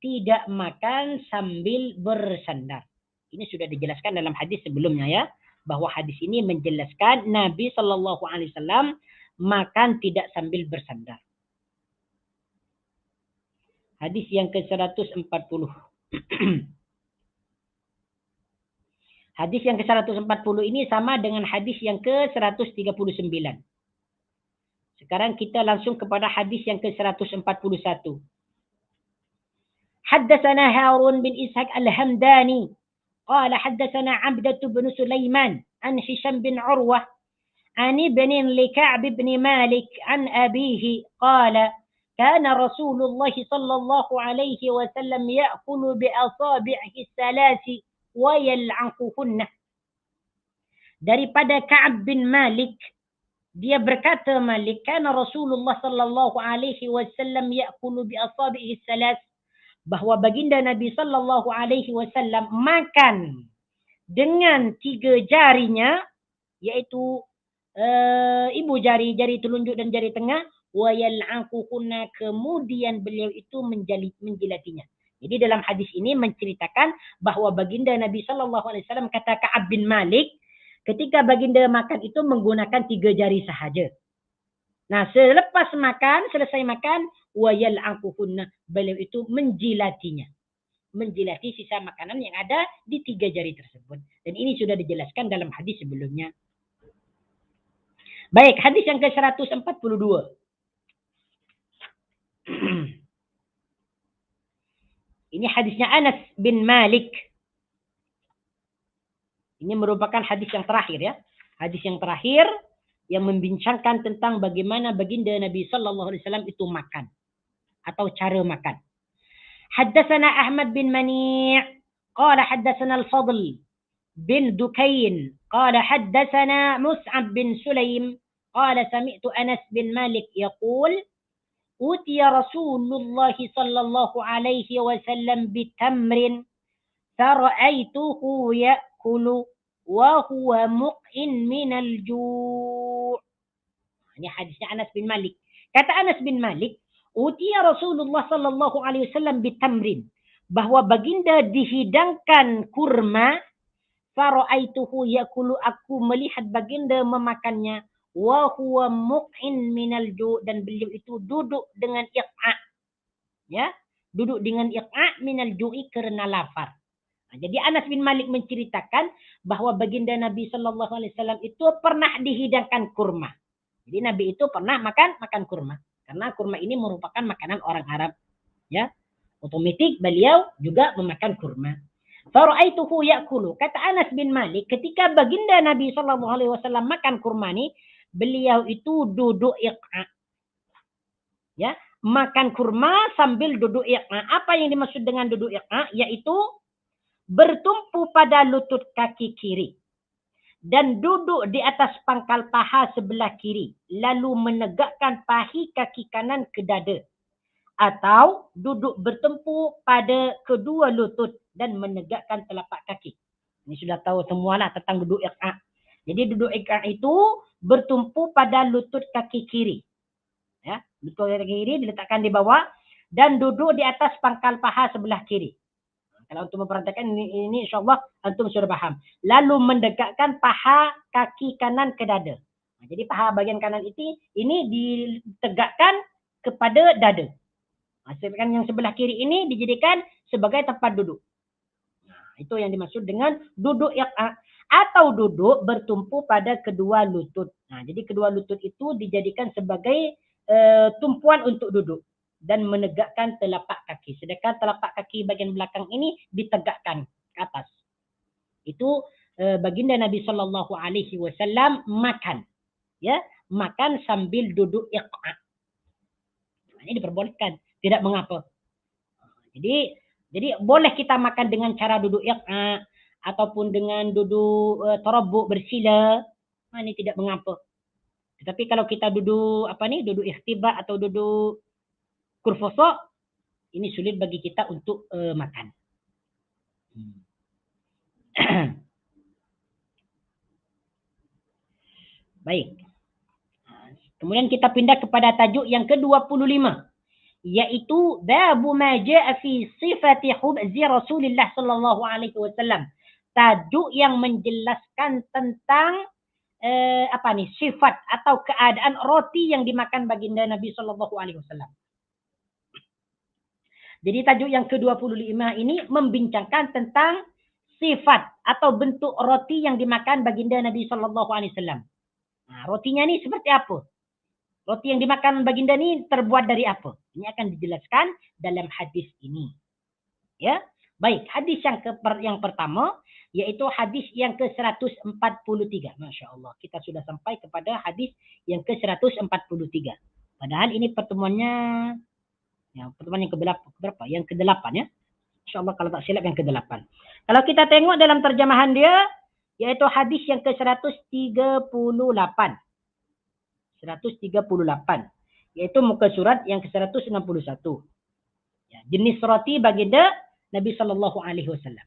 tidak makan sambil bersandar. Ini sudah dijelaskan dalam hadis sebelumnya ya, bahwa hadis ini menjelaskan Nabi Shallallahu Alaihi Wasallam makan tidak sambil bersandar. Hadis yang ke-140. Hadis yang ke-140 ini sama dengan hadis yang ke-139. Sekarang kita langsung kepada hadis yang ke-141. Haddatsana Harun bin Ishaq Al-Hamdani قال حدثنا عبدة بن سليمان عن هشام بن عروة عن ابن لكعب بن مالك عن أبيه قال كان رسول الله صلى الله عليه وسلم يأكل بأصابعه الثلاث ويلعنقهن. Daripada Ka'ab bin Malik, dia berkata Malik, kana Rasulullah sallallahu alaihi wasallam ya'kulu bi asabihi thalath, bahwa baginda Nabi sallallahu alaihi wasallam makan dengan 3 jarinya, yaitu ibu jari, jari telunjuk dan jari tengah, wa yal'anquhunna, kemudian beliau itu menjilatinya. Jadi dalam hadis ini menceritakan bahwa baginda Nabi sallallahu alaihi wasallam, kata Ka'ab bin Malik, ketika baginda makan itu menggunakan 3 jari sahaja. Nah, selepas makan, selesai makan, wa yal'anquhunna, beliau itu menjilatinya. Menjilati sisa makanan yang ada di 3 jari tersebut. Dan ini sudah dijelaskan dalam hadis sebelumnya. Baik, hadis yang ke-142. Ini hadisnya Anas bin Malik. Ini merupakan hadis yang terakhir ya. Hadis yang terakhir yang membincangkan tentang bagaimana baginda Nabi sallallahu alaihi wasallam itu makan atau cara makan. Haddatsana Ahmad bin Mani' qala haddatsana Al-Fadl bin Dukayn qala haddatsana Mus'ab bin Sulaim qala sami'tu Anas bin Malik yaqul utiya Rasulullah sallallahu alaihi wasallam bitamrin fara'aituhu ya'kulu wa huwa muqin minal ju'. Ini hadisnya Anas bin Malik. Kata Anas bin Malik, utiya Rasulullah sallallahu alaihi wasallam bitamrin, bahwa baginda dihidangkan kurma, fara'aituhu ya'kulu, aku melihat baginda memakannya, wa huwa muqin minal ju', dan beliau itu duduk dengan iqa'. Ya, duduk dengan iqa' minal ju'i, karena lapar. Nah, jadi Anas bin Malik menceritakan bahwa baginda Nabi sallallahu alaihi wasallam itu pernah dihidangkan kurma. Jadi Nabi itu pernah makan kurma, karena kurma ini merupakan makanan orang Arab. Ya, otomatis beliau juga memakan kurma. Fara'aituhu ya'kulu. Kata Anas bin Malik, ketika baginda Nabi sallallahu alaihi wasallam makan kurma ini, beliau itu duduk iqa'. Ya, makan kurma sambil duduk iqa'. Apa yang dimaksud dengan duduk iqa'? Yaitu bertumpu pada lutut kaki kiri dan duduk di atas pangkal paha sebelah kiri, lalu menegakkan pahi kaki kanan ke dada, atau duduk bertumpu pada kedua lutut dan menegakkan telapak kaki. Ini sudah tahu semualah tentang duduk iqa'. Jadi duduk iqa' itu bertumpu pada lutut kaki kiri. Ya, lutut kaki kiri diletakkan di bawah dan duduk di atas pangkal paha sebelah kiri. Kalau antum memperhatikan ini insyaAllah antum sudah paham. Lalu mendekatkan paha kaki kanan ke dada. Nah, jadi paha bagian kanan ini ditegakkan kepada dada. Nah, sedangkan yang sebelah kiri ini dijadikan sebagai tempat duduk. Nah, itu yang dimaksud dengan duduk iqa', atau duduk bertumpu pada kedua lutut. Nah, jadi kedua lutut itu dijadikan sebagai tumpuan untuk duduk dan menegakkan telapak kaki. Sedangkan telapak kaki bagian belakang ini ditegakkan ke atas. Itu baginda Nabi sallallahu alaihi wasallam makan. Ya, makan sambil duduk iqa'. Ini diperbolehkan, tidak mengapa. Jadi boleh kita makan dengan cara duduk iqa' ataupun dengan duduk tarabbuk bersila. Nah, ini tidak mengapa. Tetapi kalau kita duduk duduk ikhtiba atau duduk kurfoso, ini sulit bagi kita untuk makan. Baik. Kemudian kita pindah kepada tajuk yang ke-25, yaitu babu ma jaa fi sifati khubzi Rasulullah sallallahu alaihi wasallam. tajuk yang menjelaskan tentang sifat atau keadaan roti yang dimakan baginda Nabi Shallallahu Alaihi Wasallam. Jadi tajuk yang ke-25 ini membincangkan tentang sifat atau bentuk roti yang dimakan baginda Nabi Shallallahu Alaihi Wasallam. Nah, rotinya ini seperti apa? Roti yang dimakan baginda ini terbuat dari apa? Ini akan dijelaskan dalam hadis ini. Ya, baik. Hadis yang pertama yaitu hadis yang ke-143. Masya Allah, kita sudah sampai kepada hadis yang ke-143. Padahal ini pertemuannya, ya, pertemuan yang keberapa? Yang ke-8 ya. Insya Allah kalau tak silap yang ke-8. Kalau kita tengok dalam terjemahan dia, yaitu hadis yang ke-138. 138. Yaitu muka surat yang ke-161. Ya, jenis roti baginda Nabi sallallahu alaihi wasallam.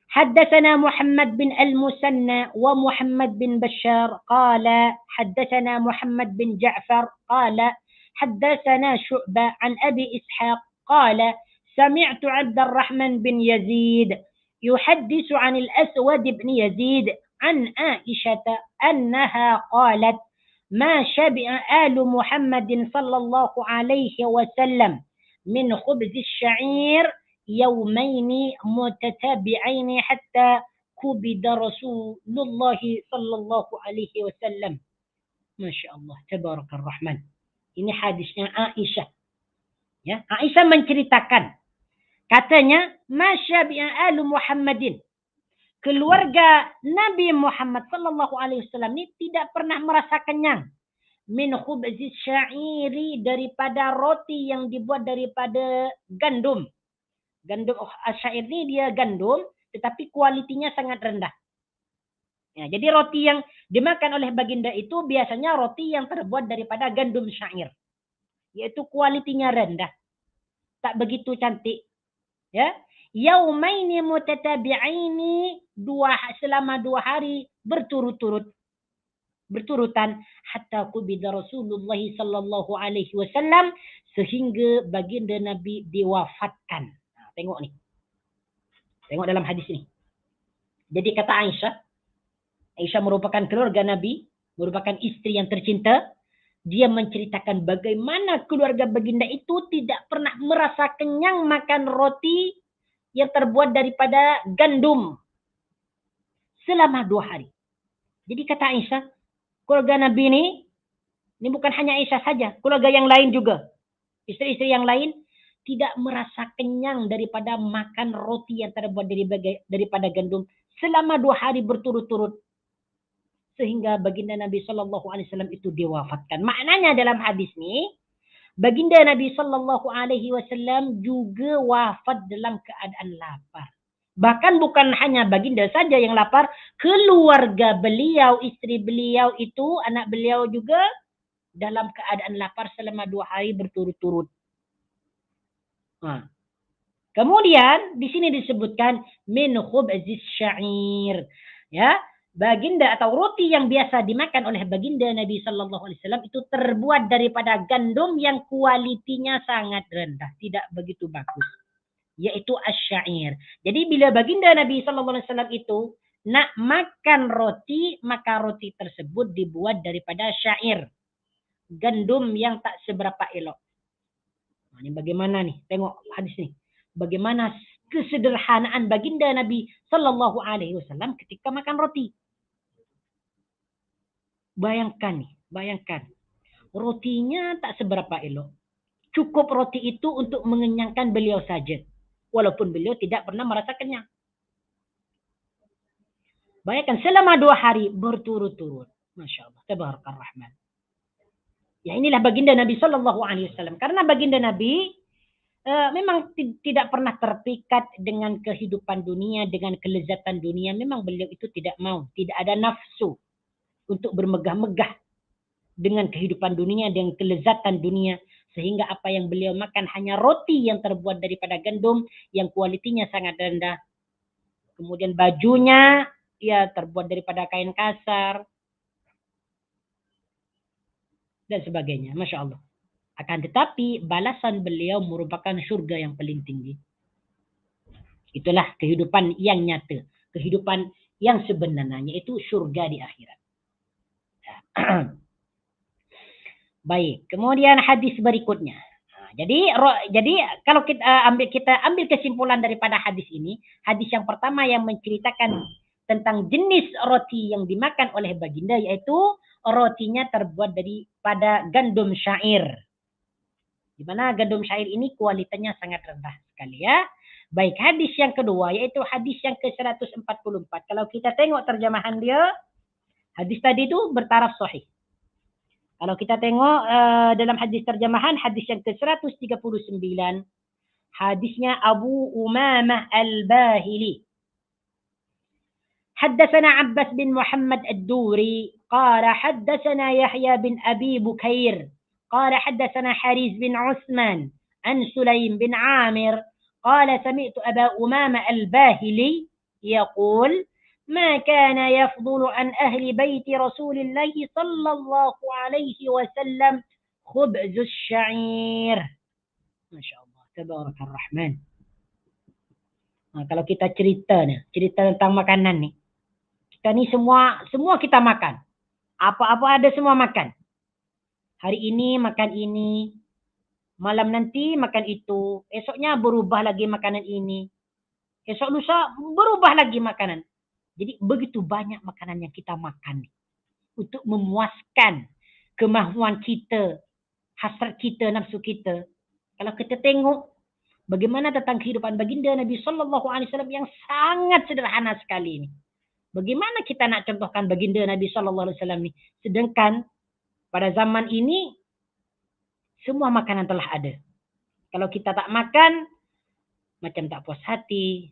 حدثنا محمد بن المثنى ومحمد بن بشار قال حدثنا محمد بن جعفر قال حدثنا شعبة عن أبي إسحاق قال سمعت عبد الرحمن بن يزيد يحدث عن الأسود بن يزيد عن عائشة أنها قالت ما شبع آل محمد صلى الله عليه وسلم من خبز الشعير يومين متتابعين حتى كبد رسول الله صلى الله عليه وسلم. ما شاء الله تبارك الرحمن. Ini hadisnya Aisyah. Ya, Aisyah menceritakan, katanya, masyabi'a alu Muhammadin. Keluarga Nabi Muhammad sallallahu alaihi wasallam ini tidak pernah merasa kenyang. Min khubzis syairi, daripada roti yang dibuat daripada gandum. Gandum syair ini dia gandum, tetapi kualitinya sangat rendah. Ya, jadi roti yang dimakan oleh baginda itu biasanya roti yang terbuat daripada gandum syair, yaitu kualitinya rendah, tak begitu cantik. Ya, yaumaini mutatabi'aini, selama 2 hari berturutan, hatta kubida Rasulullah sallallahu alaihi wasallam, sehingga baginda Nabi diwafatkan. Nah, tengok nih. Tengok dalam hadis ini. Jadi kata Aisyah merupakan keluarga Nabi, merupakan istri yang tercinta. Dia menceritakan bagaimana keluarga baginda itu tidak pernah merasa kenyang makan roti yang terbuat daripada gandum selama 2 hari. Jadi kata Aisyah, keluarga Nabi ini bukan hanya Aisyah saja, keluarga yang lain juga, istri-istri yang lain tidak merasa kenyang daripada makan roti yang terbuat daripada gandum selama 2 hari berturut-turut, sehingga baginda Nabi Shallallahu Alaihi Wasallam itu diwafatkan. Maknanya dalam hadis ini, baginda Nabi Shallallahu Alaihi Wasallam juga wafat dalam keadaan lapar. Bahkan bukan hanya baginda saja yang lapar, keluarga beliau, istri beliau itu, anak beliau juga dalam keadaan lapar selama 2 hari berturut-turut. Nah, kemudian di sini disebutkan min khubzis syair, ya, baginda atau roti yang biasa dimakan oleh baginda Nabi Sallallahu Alaihi Wasallam itu terbuat daripada gandum yang kualitinya sangat rendah, tidak begitu bagus, yaitu asyair. Jadi bila baginda Nabi Sallallahu Alaihi Wasallam itu nak makan roti, maka roti tersebut dibuat daripada syair, gandum yang tak seberapa elok. Nah, ini bagaimana nih? Tengok hadis ini. Bagaimana kesederhanaan baginda Nabi Sallallahu Alaihi Wasallam ketika makan roti. Bayangkan nih, bayangkan. Rotinya tak seberapa elok. Cukup roti itu untuk mengenyangkan beliau saja. Walaupun beliau tidak pernah merasa kenyang. Bayangkan selama 2 hari berturut-turut. Masya Allah. Tabarakar Rahman. Ya, inilah baginda Nabi Sallallahu Alaihi Wasallam. Karena baginda Nabi memang tidak pernah terpikat dengan kehidupan dunia, dengan kelezatan dunia. Memang beliau itu tidak mau, tidak ada nafsu untuk bermegah-megah dengan kehidupan dunia, dengan kelezatan dunia. Sehingga apa yang beliau makan hanya roti yang terbuat daripada gandum, yang kualitinya sangat rendah. Kemudian bajunya ya terbuat daripada kain kasar, dan sebagainya. Masya Allah. Akan tetapi balasan beliau merupakan surga yang paling tinggi. Itulah kehidupan yang nyata. kehidupan yang sebenarnya, yaitu surga di akhirat. Baik, kemudian hadis berikutnya. Jadi kalau kita ambil kesimpulan daripada hadis ini, hadis yang pertama yang menceritakan tentang jenis roti yang dimakan oleh baginda, yaitu rotinya terbuat daripada gandum syair. Di mana gandum syair ini kualitasnya sangat rendah sekali ya. Baik, hadis yang kedua yaitu hadis yang ke-144. Kalau kita tengok terjemahan dia, hadis tadi itu bertaraf sahih. Kalau kita tengok dalam hadis terjemahan, hadis yang ke-139, hadisnya Abu Umamah Al-Bahili. حدثنا عباس بن محمد الدوري قال حدثنا يحيى بن أبي بكير قال حدثنا حريز بن عثمان عن سليم بن عامر قال سمعت أبا أمامة الباهلي يقول ما كان يفضل عن أهل بيت رسول الله صلى الله عليه وسلم خبز الشعير. ما شاء الله تبارك الرحمن. Kalau kita cerita tentang makanan nih, kita ni semua kita makan. Apa-apa ada semua makan. Hari ini makan ini, malam nanti makan itu, esoknya berubah lagi makanan ini, esok lusa berubah lagi makanan. Jadi begitu banyak makanan yang kita makan untuk memuaskan kemahuan kita, hasrat kita, nafsu kita. Kalau kita tengok bagaimana tentang kehidupan baginda Nabi Sallallahu Alaihi Wasallam yang sangat sederhana sekali ini. Bagaimana kita nak contohkan baginda Nabi Sallallahu Alaihi Wasallam ni? Sedangkan pada zaman ini semua makanan telah ada. Kalau kita tak makan, macam tak puas hati.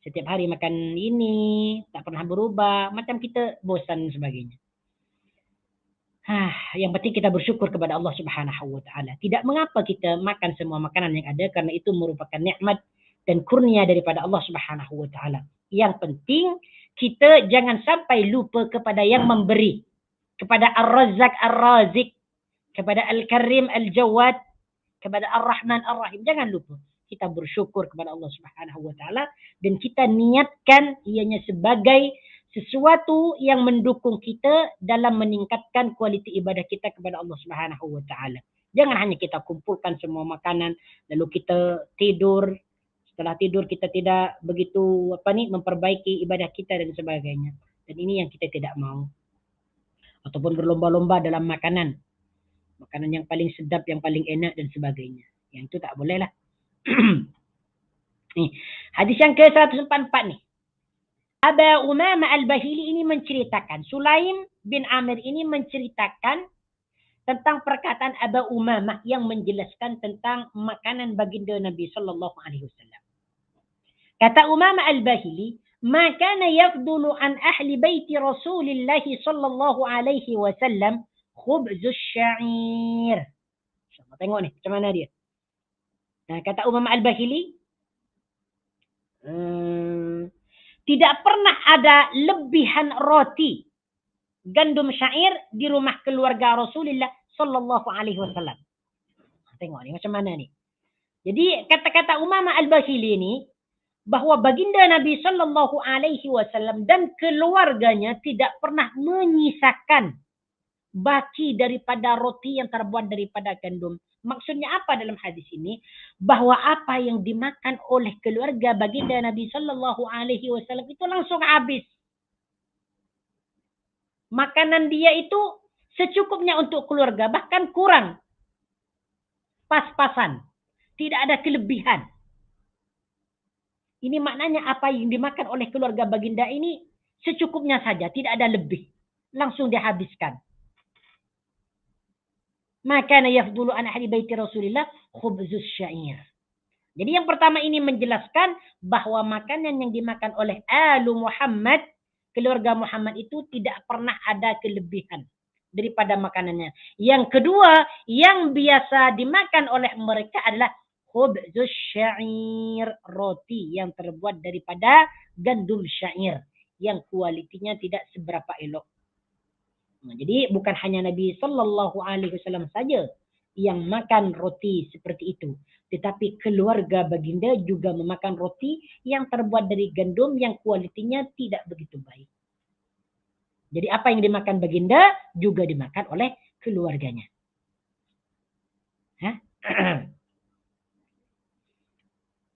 Setiap hari makan ini, tak pernah berubah. Macam kita bosan dan sebagainya. Yang penting kita bersyukur kepada Allah Subhanahu Wa Taala. Tidak mengapa kita makan semua makanan yang ada, karena itu merupakan nikmat dan kurnia daripada Allah Subhanahu Wa Taala. Yang penting kita jangan sampai lupa kepada yang memberi, kepada Ar-Razzaq Ar-Razik, kepada Al-Karim Al-Jawad, kepada Ar-Rahman Ar-Rahim. Jangan lupa kita bersyukur kepada Allah Subhanahu Wa Taala dan kita niatkan ianya sebagai sesuatu yang mendukung kita dalam meningkatkan kualiti ibadah kita kepada Allah Subhanahu Wa Taala. Jangan hanya kita kumpulkan semua makanan lalu kita tidur. Setelah tidur kita tidak begitu memperbaiki ibadah kita dan sebagainya. Dan ini yang kita tidak mau. Ataupun berlomba-lomba dalam makanan. Makanan yang paling sedap, yang paling enak dan sebagainya. Yang itu tak boleh lah. Nih, hadis yang ke-144 nih. Aba Umamah Al-Bahili ini menceritakan, Sulaim bin Amir ini menceritakan tentang perkataan Aba Umamah yang menjelaskan tentang makanan baginda Nabi Sallallahu Alaihi Wasallam. Kata Umamah Al-Bahili, "Ma kana yafdulu an ahli baiti Rasulillah sallallahu alaihi wasallam khubzus sya'ir." Insya-Allah tengok ni macam mana dia. Nah, kata Umamah Al-Bahili, tidak pernah ada lebihan roti gandum syair di rumah keluarga Rasulullah sallallahu alaihi wasallam. Tengok ni macam mana ni. Jadi kata-kata Umamah Al-Bahili ini bahwa baginda Nabi Sallallahu Alaihi Wasallam dan keluarganya tidak pernah menyisakan baki daripada roti yang terbuat daripada gandum. Maksudnya apa dalam hadis ini? Bahwa apa yang dimakan oleh keluarga baginda Nabi Sallallahu Alaihi Wasallam itu langsung habis. Makanan dia itu secukupnya untuk keluarga, bahkan kurang. Pas-pasan. Tidak ada kelebihan. Ini maknanya apa yang dimakan oleh keluarga baginda ini secukupnya saja, tidak ada lebih. Langsung dihabiskan. Maka yafdulu an ahli baiti Rasulillah khubzus syair. Jadi yang pertama ini menjelaskan bahwa makanan yang dimakan oleh Alu Muhammad, keluarga Muhammad itu tidak pernah ada kelebihan daripada makanannya. Yang kedua, yang biasa dimakan oleh mereka adalah khubzus syair, roti yang terbuat daripada gandum syair yang kualitinya tidak seberapa elok. Jadi bukan hanya Nabi Sallallahu Alaihi Wasallam saja yang makan roti seperti itu. Tetapi keluarga baginda juga memakan roti yang terbuat dari gandum yang kualitinya tidak begitu baik. Jadi apa yang dimakan baginda juga dimakan oleh keluarganya. Hah?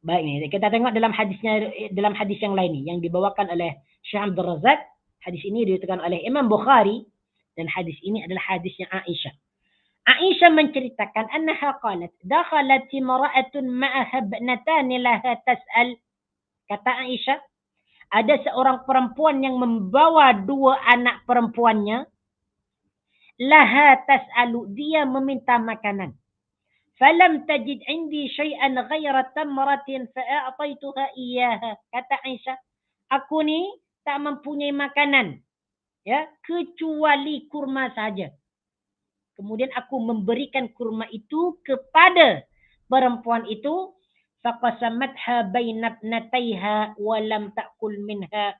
Baik nih, kita tengok dalam hadis yang lain nih, yang dibawakan oleh Syekh Abdul Razak. Hadis ini diriwayatkan oleh Imam Bukhari dan hadis ini adalah hadisnya Aisyah. Aisyah menceritakan annaha qalat dakhalat imra'atun ma'aha ibnatani laha tas'al. Kata Aisyah, ada seorang perempuan yang membawa dua anak perempuannya. Laha tas'alu, dia meminta makanan. Falam tajid indi syai'an ghaira tamratin fa'a'taituha iyyaha. Kata Aisyah, aku ni tak mempunyai makanan, ya, kecuali kurma saja. Kemudian aku memberikan kurma itu kepada perempuan itu. Faqasamatha baina ibnataiha wa lam ta'kul minha.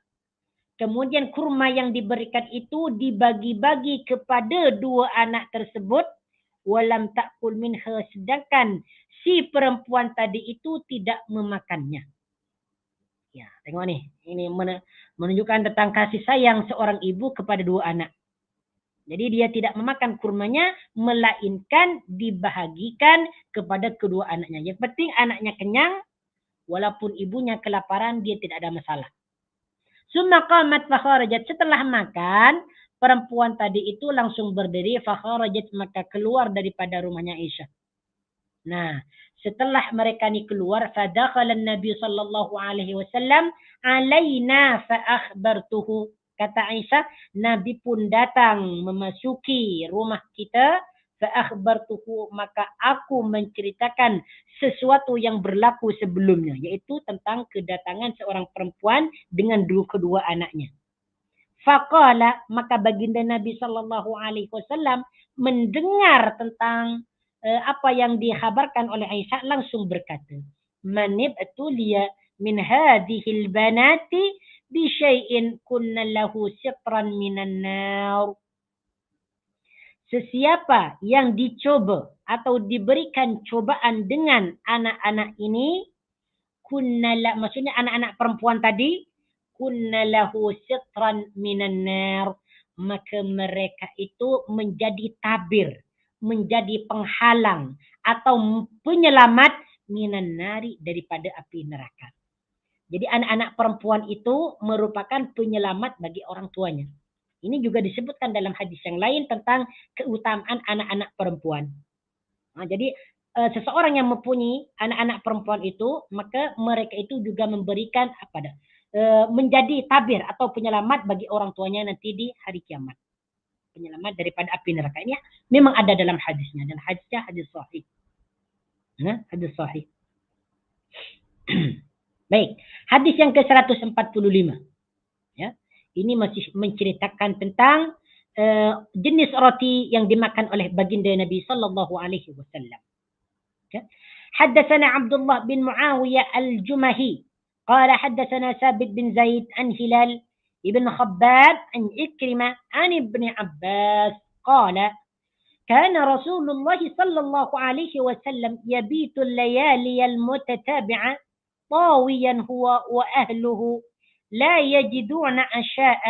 Kemudian kurma yang diberikan itu dibagi-bagi kepada dua anak tersebut. Walam ta'kul minha, sedangkan si perempuan tadi itu tidak memakannya. Ya, tengok nih. Ini menunjukkan tentang kasih sayang seorang ibu kepada dua anak. Jadi dia tidak memakan kurmanya, melainkan dibahagikan kepada kedua anaknya. Yang penting anaknya kenyang, walaupun ibunya kelaparan, dia tidak ada masalah. Summa qamat fakharajat, setelah makan, perempuan tadi itu langsung berdiri, fakharajat, maka keluar daripada rumahnya Aisyah. Nah, setelah mereka ni keluar, fadakhala Nabi sallallahu alaihi wasallam alaina fa akhbartuhu. Kata Aisyah, Nabi pun datang memasuki rumah kita. Fa akhbartuhu, maka aku menceritakan sesuatu yang berlaku sebelumnya, yaitu tentang kedatangan seorang perempuan dengan kedua anaknya. Faqala, maka baginda Nabi sallallahu alaihi wasallam mendengar tentang apa yang dikhabarkan oleh Aisyah, langsung berkata, manibtuliya min hadhil banati bi syai'in kunna lahu sitran minan nar. Sesiapa yang dicoba atau diberikan cobaan dengan anak-anak ini, kunna, maksudnya anak-anak perempuan tadi, kunna lahu sitran minan nar, maka mereka itu menjadi tabir, menjadi penghalang atau penyelamat minan nari, daripada api neraka. Jadi anak-anak perempuan itu merupakan penyelamat bagi orang tuanya. Ini juga disebutkan dalam hadis yang lain tentang keutamaan anak-anak perempuan. Nah, jadi seseorang yang mempunyai anak-anak perempuan itu, maka mereka itu juga memberikan menjadi tabir atau penyelamat bagi orang tuanya nanti di hari kiamat. Penyelamat daripada api neraka. Ini memang ada dalam hadisnya, dan hadisnya hadis sahih. Hadis sahih. Baik, hadis yang ke-145. Ya. Ini masih menceritakan tentang jenis roti yang dimakan oleh baginda Nabi sallallahu alaihi wasallam. حدثنا عبد الله بن معاوية الجمهي قال حدثنا ثابت بن زيد عن هلال ابن خباب عن إكرمة عن ابن عباس قال كان رسول الله صلى الله عليه وسلم يبيت الليالي المتتابعة طاويا هو وأهله لا يجدون عشاء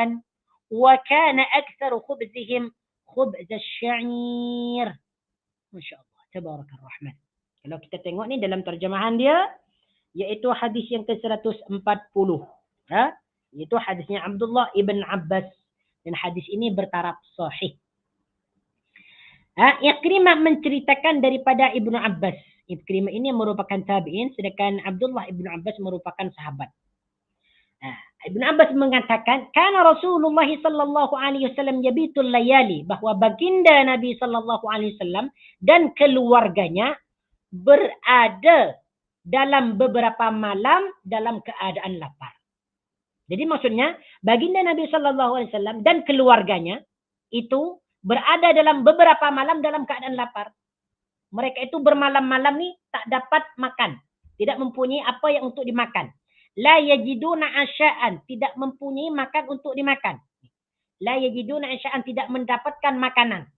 وكان أكثر خبزهم خبز الشعير. ما شاء الله تبارك الرحمن. Kalau kita tengok ni dalam terjemahan dia, yaitu hadis yang ke-140. Yaitu hadisnya Abdullah ibn Abbas. Dan hadis ini bertaraf sahih. Ikrimah menceritakan daripada Ibnu Abbas. Ikrimah ini merupakan tabi'in, sedangkan Abdullah ibn Abbas merupakan sahabat. Ibnu Abbas mengatakan, kana Rasulullah sallallahu alaihi wasallam yabitul layali, bahwa baginda Nabi sallallahu alaihi wasallam dan keluarganya berada dalam beberapa malam dalam keadaan lapar. Jadi maksudnya baginda Nabi sallallahu alaihi wasallam dan keluarganya itu berada dalam beberapa malam dalam keadaan lapar. Mereka itu bermalam-malam ni tak dapat makan, tidak mempunyai apa yang untuk dimakan. La yajiduna asya'an, tidak mempunyai makan untuk dimakan. La yajiduna asya'an, tidak mendapatkan makanan.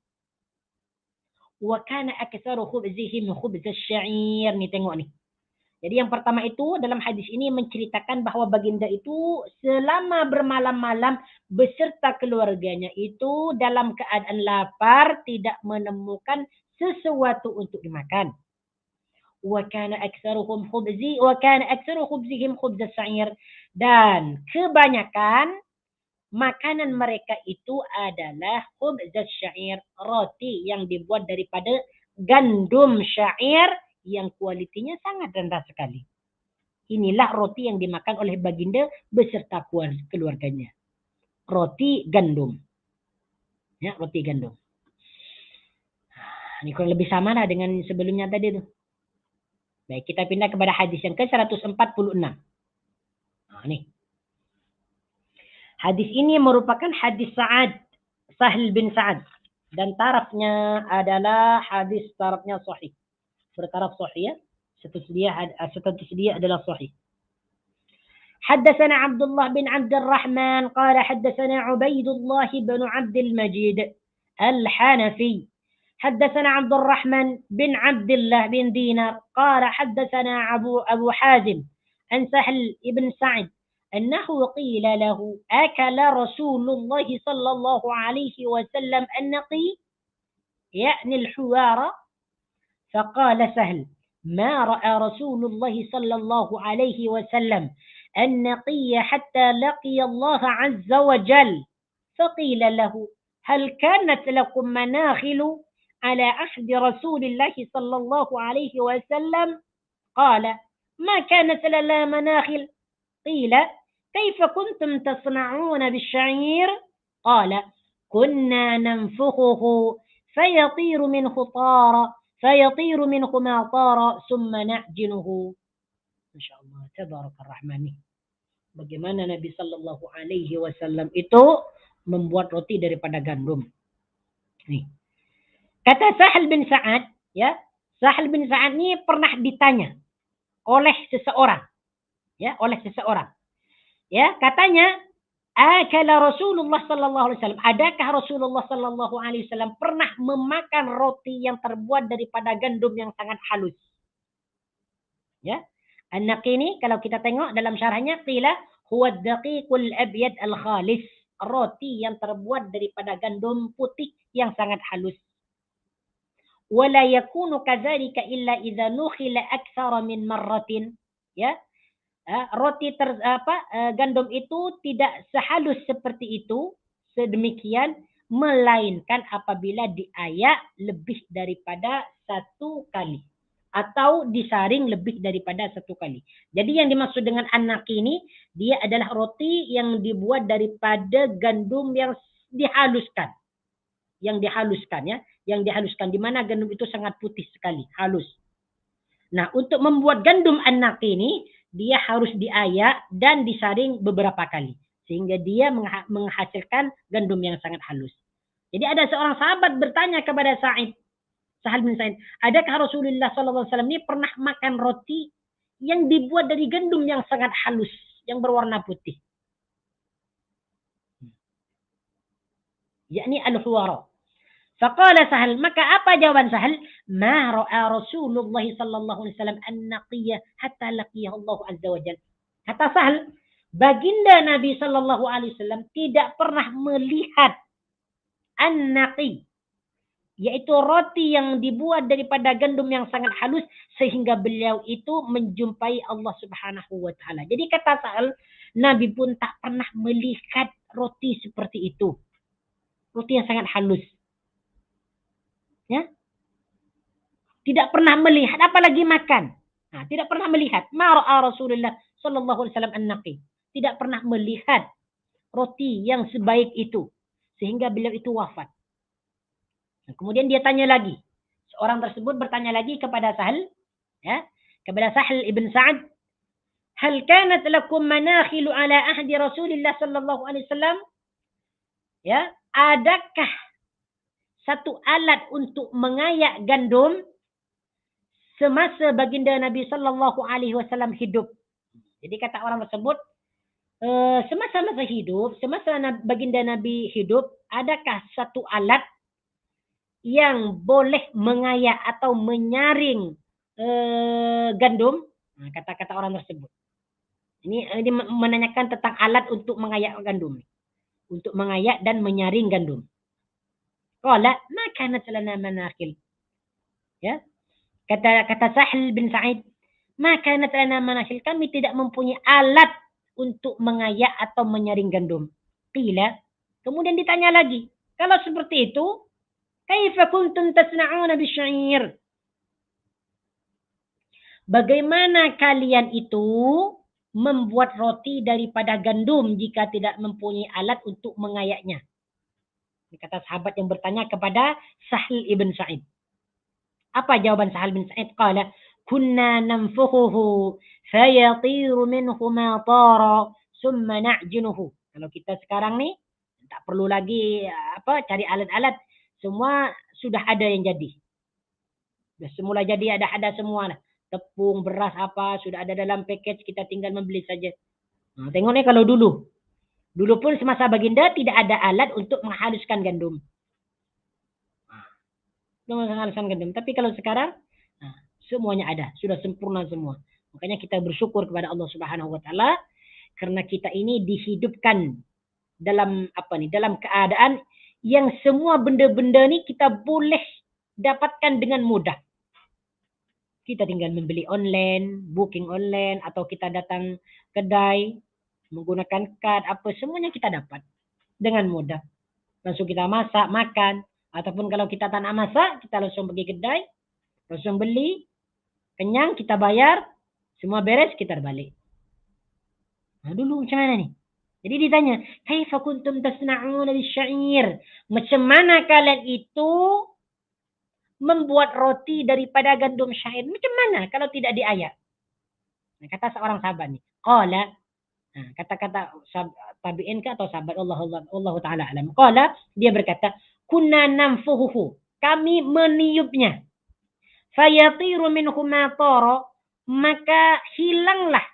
wa kana aktsaru khubzihim khubz asy-sya'ir. Nih tengok nih. Jadi yang pertama itu dalam hadis ini menceritakan bahwa baginda itu selama bermalam-malam beserta keluarganya itu dalam keadaan lapar, tidak menemukan sesuatu untuk dimakan. Wa kana aktsaruhum khubzihim khubz as-sa'ir. Dan kebanyakan makanan mereka itu adalah khubz as-sa'ir, roti yang dibuat daripada gandum syair yang kualitinya sangat rendah sekali. Inilah roti yang dimakan oleh baginda beserta keluarganya. Roti gandum. Ya, roti gandum. Ini kurang lebih sama lah dengan sebelumnya tadi tuh. Baik, kita pindah kepada hadis yang ke-146. Nah, nih. Hadis ini merupakan hadis Sahal bin Sa'ad. Dan tarafnya adalah hadis tarafnya sahih. Bertaraf sahih ya. Status dia adalah sahih. حدثنا عبد الله بن عبد الرحمن قال حدثنا عبيد الله بن عبد المجيد الحنفي حدثنا عبد الرحمن بن عبد الله بن دينار قال حدثنا أبو حازم عن سهل بن سعد أنه قيل له أكل رسول الله صلى الله عليه وسلم النقي يعني الحوار فقال سهل ما رأى رسول الله صلى الله عليه وسلم النقي حتى لقي الله عز وجل فقيل له هل كانت لكم مناخل على عهد رسول الله صلى الله عليه وسلم قال ما كانت لنا مناخل قيل كيف كنتم تصنعون بالشعير قال كنا ننفخه فيطير منه ما طار ثم نعجنه. Masya Allah, tabarakar rahmani. Bagaimana Nabi Sallallahu Alaihi Wasallam itu membuat roti daripada gandum. Nih. Kata Sahal bin Sa'ad, ya, Sahal bin Sa'ad ini pernah ditanya oleh seseorang, ya, katanya, akala Rasulullah Sallallahu Alaihi Wasallam, adakah Rasulullah Sallallahu Alaihi Wasallam pernah memakan roti yang terbuat daripada gandum yang sangat halus? Ya. An-naqi ini kalau kita tengok dalam syarahnya qila huwa ad-daqiqul abyad al-khalis, roti yang terbuat daripada gandum putih yang sangat halus. Wala yakunu kadzalika illa idza nukhila aktsara min marratin. Ya. Roti gandum itu tidak sehalus seperti itu, sedemikian, melainkan apabila diayak lebih daripada satu kali. Atau disaring lebih daripada satu kali. Jadi yang dimaksud dengan an-naqi ini, dia adalah roti yang dibuat daripada gandum yang dihaluskan. Yang dihaluskan, di mana gandum itu sangat putih sekali, halus. Nah, untuk membuat gandum an-naqi ini, dia harus diayak dan disaring beberapa kali. Sehingga dia menghasilkan gandum yang sangat halus. Jadi ada seorang sahabat bertanya kepada Sahal bin Sa'id, adakah Rasulullah SAW ini pernah makan roti yang dibuat dari gandum yang sangat halus, yang berwarna putih? Yakni al-huwara. Faqala Sahal, maka apa jawaban Sahal? Ma ra'a Rasulullah sallallahu alaihi wasallam an-naqiyya hatta laqiyahu Allah azza wa jalla. Kata Sahal, baginda Nabi sallallahu alaihi wasallam tidak pernah melihat an-naqi, yaitu roti yang dibuat daripada gandum yang sangat halus sehingga beliau itu menjumpai Allah Subhanahu wa taala. Jadi kata Sahal, Nabi pun tak pernah melihat roti seperti itu. Roti yang sangat halus. Ya? Tidak pernah melihat, apalagi makan. Nah, tidak pernah melihat. Ma ra'a Rasulullah sallallahu alaihi wasallam an-naqi. Tidak pernah melihat roti yang sebaik itu sehingga beliau itu wafat. Nah, kemudian dia tanya lagi. Seorang tersebut bertanya lagi kepada Sahal, ya, kepada Sahal ibn Sa'ad, hal kanat lakum manakhilu ala ahdi Rasulillah sallallahu alaihi wasallam? Ya, adakah satu alat untuk mengayak gandum semasa baginda Nabi sallallahu alaihi wasallam hidup? Jadi kata orang tersebut, semasa baginda Nabi hidup, adakah satu alat yang boleh mengayak atau menyaring gandum. Nah, kata-kata orang tersebut. Ini menanyakan tentang alat untuk mengayak gandum. Untuk mengayak dan menyaring gandum. Qala ma kanat lana manakhil. Ya. Kata Sahal bin Sa'id, ma kanat lana manakhil, kami tidak mempunyai alat untuk mengayak atau menyaring gandum. Qila, kemudian ditanya lagi, kalau seperti itu, kaifa kuntum tasna'una bisy'ir? Bagaimana kalian itu membuat roti daripada gandum jika tidak mempunyai alat untuk mengayaknya? Ini kata sahabat yang bertanya kepada Sahal ibn Sa'id. Apa jawaban Sahal bin Sa'id? Qala, kunna nanfuhuhu fayatiru minhu ma tara summa na'jinuhu. Kalau kita sekarang nih tak perlu lagi cari alat-alat, semua sudah ada yang jadi. Sudah semula jadi, ada semua lah. Tepung, beras apa sudah ada dalam package, kita tinggal membeli saja. Nah, tengok nih kalau dulu. Dulu pun semasa baginda tidak ada alat untuk menghaluskan gandum. Menghaluskan gandum. Tapi kalau sekarang semuanya ada, sudah sempurna semua. Makanya kita bersyukur kepada Allah Subhanahu wa taala karena kita ini dihidupkan dalam dalam keadaan yang semua benda-benda ni kita boleh dapatkan dengan mudah. Kita tinggal membeli online, booking online, atau kita datang kedai, menggunakan kad, semuanya kita dapat dengan mudah. Langsung kita masak, makan. Ataupun kalau kita tak nak masak, kita langsung pergi kedai, langsung beli, kenyang, kita bayar, semua beres, kita balik. Nah, dulu macam mana nih? Jadi ditanya, kaifa kuntum tasna'una bisy'ir? Macam mana kalian itu membuat roti daripada gandum syair? Macam mana kalau tidak diayak? Nah, kata seorang sahabat nih, qala, kata-kata tabi'in ke atau sahabat Allah taala alam. Qala, dia berkata, kunna nanfuhuhu, kami meniupnya. Fayatiru minhu ma tara, maka hilanglah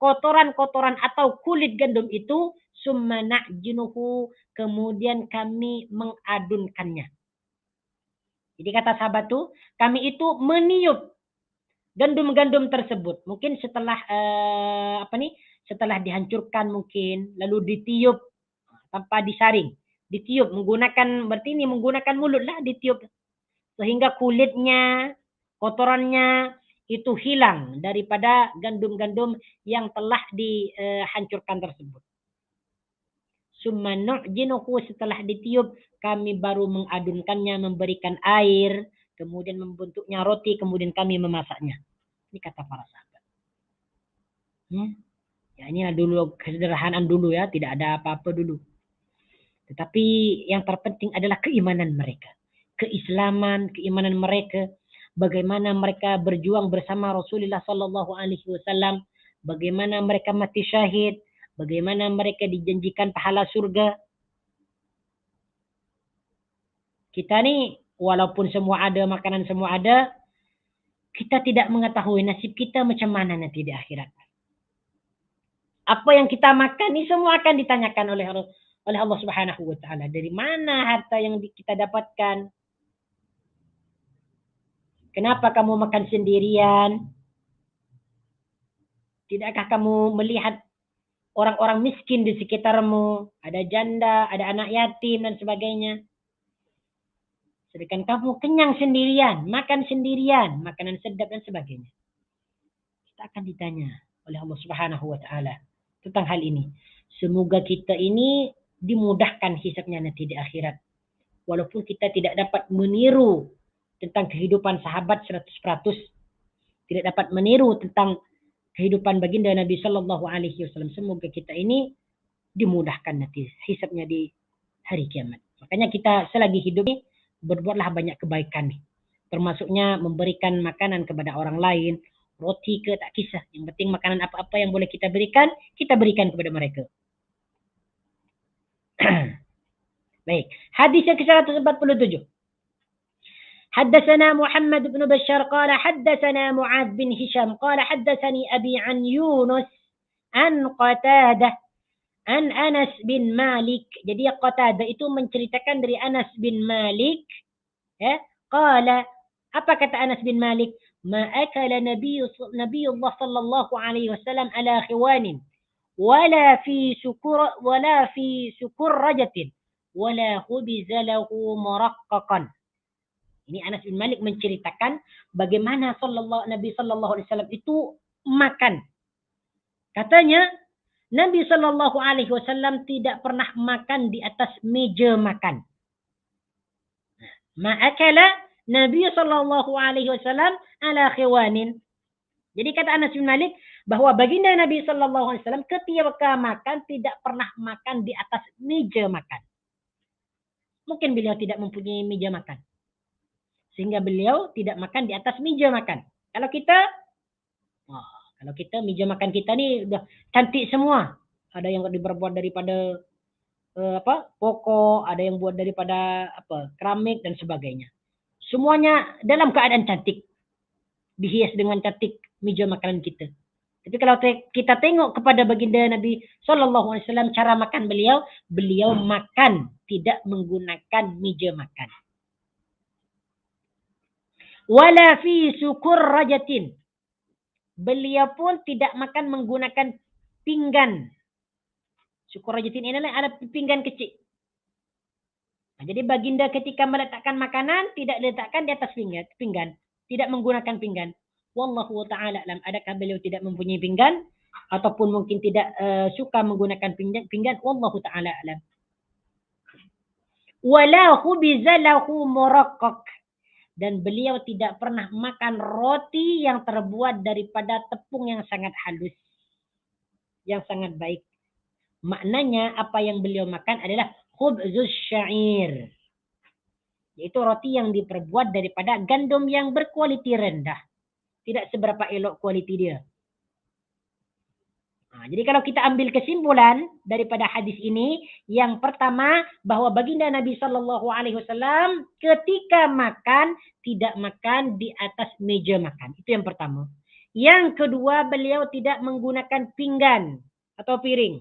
kotoran-kotoran atau kulit gandum itu, summa na'jinuhu, kemudian kami mengadunkannya. Jadi kata sahabat tu, kami itu meniup gandum-gandum tersebut. Mungkin setelah setelah dihancurkan mungkin, lalu ditiup tanpa disaring, ditiup menggunakan mulut lah, ditiup sehingga kulitnya, kotorannya itu hilang daripada gandum-gandum yang telah dihancurkan tersebut. Summa nu'jinuhu, setelah ditiup kami baru mengadunkannya, memberikan air, kemudian membentuknya roti, kemudian kami memasaknya. Ini kata para sahabat. Ya, ini dulu kesederhanaan dulu ya, tidak ada apa-apa dulu. Tetapi yang terpenting adalah keimanan mereka, keimanan mereka, bagaimana mereka berjuang bersama Rasulullah Sallallahu Alaihi Wasallam, bagaimana mereka mati syahid, bagaimana mereka dijanjikan pahala surga. Kita ni walaupun semua ada, makanan semua ada, kita tidak mengetahui nasib kita macam mana nanti di akhirat. Apa yang kita makan ni semua akan ditanyakan oleh Allah Subhanahu wa taala. Dari mana harta yang kita dapatkan? Kenapa kamu makan sendirian? Tidakkah kamu melihat orang-orang miskin di sekitarmu? Ada janda, ada anak yatim dan sebagainya. Sedangkan kamu kenyang sendirian, makan sendirian, makanan sedap dan sebagainya. Kita akan ditanya oleh Allah Subhanahu wa taala tentang hal ini. Semoga kita ini dimudahkan hisabnya nanti di akhirat. Walaupun kita tidak dapat meniru tentang kehidupan sahabat 100%, tidak dapat meniru tentang kehidupan baginda Nabi Sallallahu Alaihi Wasallam. Semoga kita ini dimudahkan nanti hisabnya di hari kiamat. Makanya kita selagi hidup ini berbuatlah banyak kebaikan nih. Termasuknya memberikan makanan kepada orang lain, roti ke tak kisah. Yang penting makanan apa-apa yang boleh kita berikan kepada mereka. Baik, hadis yang ke-147. حدثنا محمد بن بشار قال حدثنا معاذ بن هشام قال حدثني أبي عن يونس عن قتادة عن أنس bin Malik. Jadi Qatadah itu menceritakan dari Anas bin Malik Ya, qala, apa kata Anas bin Malik? Ma akala Nabiullah sallallahu alaihi wasallam ala khiwanin wala fi sukurrajatin wala khubiza lahu muraqqaqan. Ini Anas bin Malik menceritakan bagaimana Nabi sallallahu alaihi wasallam itu makan. Katanya Nabi sallallahu alaihi wasallam tidak pernah makan di atas meja makan. Ma'akala Nabi sallallahu alaihi wasallam ala khiwanin. Jadi kata Anas bin Malik bahwa baginda Nabi sallallahu alaihi wasallam ketika makan tidak pernah makan di atas meja makan. Mungkin beliau tidak mempunyai meja makan. Sehingga beliau tidak makan di atas meja makan. Kalau kita meja makan kita ni udah cantik semua. Ada yang diperbuat daripada pokok, ada yang buat daripada keramik dan sebagainya. Semuanya dalam keadaan cantik. Dihias dengan cantik meja makanan kita. Tapi kalau kita tengok kepada baginda Nabi sallallahu alaihi wasallam cara makan beliau makan tidak menggunakan meja makan. Wala fi sukurrajatin. Beliau pun tidak makan menggunakan pinggan. Sukurrajatin ini adalah pinggan kecil. Nah, jadi baginda ketika meletakkan makanan tidak letakkan di atas pinggan, tidak menggunakan pinggan. Wallahu ta'ala alam. Adakah beliau tidak mempunyai pinggan ataupun mungkin tidak suka menggunakan pinggan? Wallahu ta'ala alam. Wala khubiza lahu muraqqaq. Dan beliau tidak pernah makan roti yang terbuat daripada tepung yang sangat halus. Yang sangat baik. Maknanya apa yang beliau makan adalah khubzus syair. Yaitu roti yang diperbuat daripada gandum yang berkualiti rendah. Tidak seberapa elok kualiti dia. Jadi kalau kita ambil kesimpulan daripada hadis ini, yang pertama bahwa baginda Nabi sallallahu alaihi wasallam ketika makan tidak makan di atas meja makan. Itu yang pertama. Yang kedua, beliau tidak menggunakan pinggan atau piring.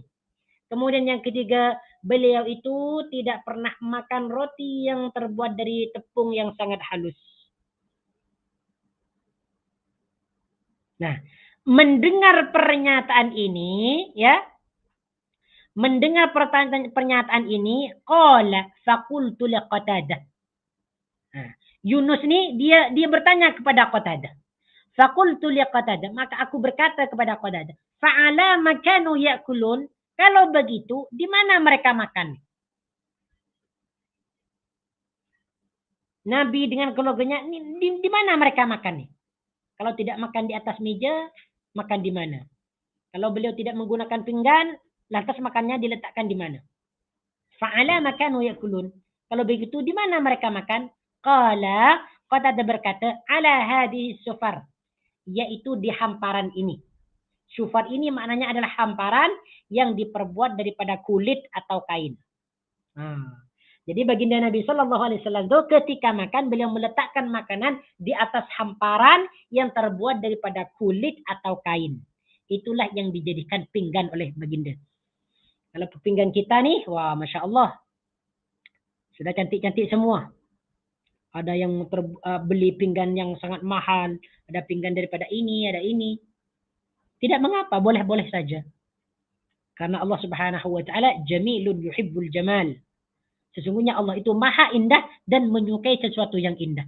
Kemudian yang ketiga, beliau itu tidak pernah makan roti yang terbuat dari tepung yang sangat halus. Nah, mendengar pernyataan ini, ya, mendengar pernyataan ini, qala faqultu li Qatadah. Yunus ni dia bertanya kepada Qatadah. Faqultu li Qatadah, maka aku berkata kepada Qatadah, fa'ala makanu ya'kulun, kalau begitu di mana mereka makan? Nabi dengan keluarganya di mana mereka makan nih? Kalau tidak makan di atas meja, makan di mana? Kalau beliau tidak menggunakan pinggan, lantas makannya diletakkan di mana? Fa'ala makanu ya'kulun. Kalau begitu, di mana mereka makan? Qala, Qatadah berkata, ala hadhihi sufar. Yaitu di hamparan ini. Sufar ini maknanya adalah hamparan yang diperbuat daripada kulit atau kain. Jadi baginda Nabi sallallahu alaihi wasallam itu ketika makan beliau meletakkan makanan di atas hamparan yang terbuat daripada kulit atau kain. Itulah yang dijadikan pinggan oleh baginda. Kalau pinggan kita nih, wah masya Allah, sudah cantik-cantik semua. Ada yang beli pinggan yang sangat mahal, ada pinggan daripada ini, ada ini. Tidak mengapa, boleh-boleh saja. Karena Allah Subhanahu wa taala jamilun yuhibbul jamal. Sesungguhnya Allah itu maha indah dan menyukai sesuatu yang indah.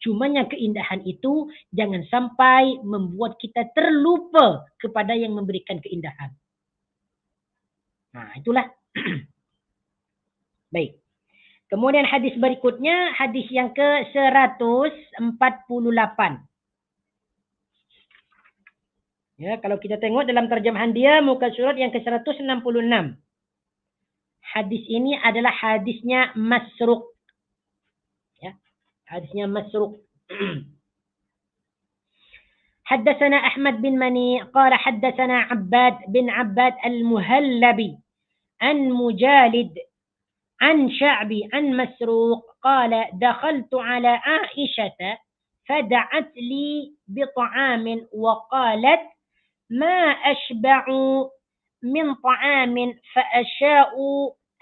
Cumanya keindahan itu jangan sampai membuat kita terlupa kepada yang memberikan keindahan. Nah, itulah. Baik. Kemudian hadis berikutnya, hadis yang ke-148. Ya, kalau kita tengok dalam terjemahan dia, muka surat yang ke-166. Hadis ini adalah hadisnya Masruq. Ya, hadisnya Masruq. حدثنا أحمد بن مني قال حدثنا عباد بن عباد المهلبي عن مجالد عن شعبي عن مسروق قال دخلت على عائشة فدعت لي بطعام وقالت ما أشبع من طعام فأشاء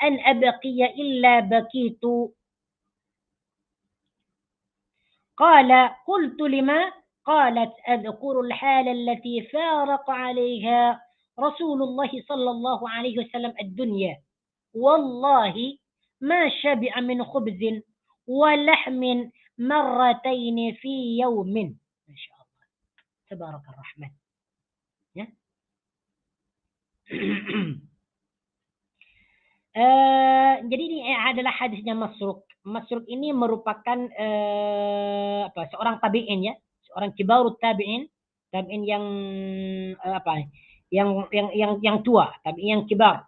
أن أبقي إلا بكيت. قال قلت لما قالت أذكر الحال التي فارق عليها رسول الله صلى الله عليه وسلم الدنيا والله ما شبع من خبز ولحم مرتين في يوم. ما شاء الله تبارك الرحمن. Ya. Jadi ini adalah hadisnya Masruq. Masruq ini merupakan seorang tabi'in ya, seorang kibarut tabi'in yang yang tua, tabi'in yang kibar.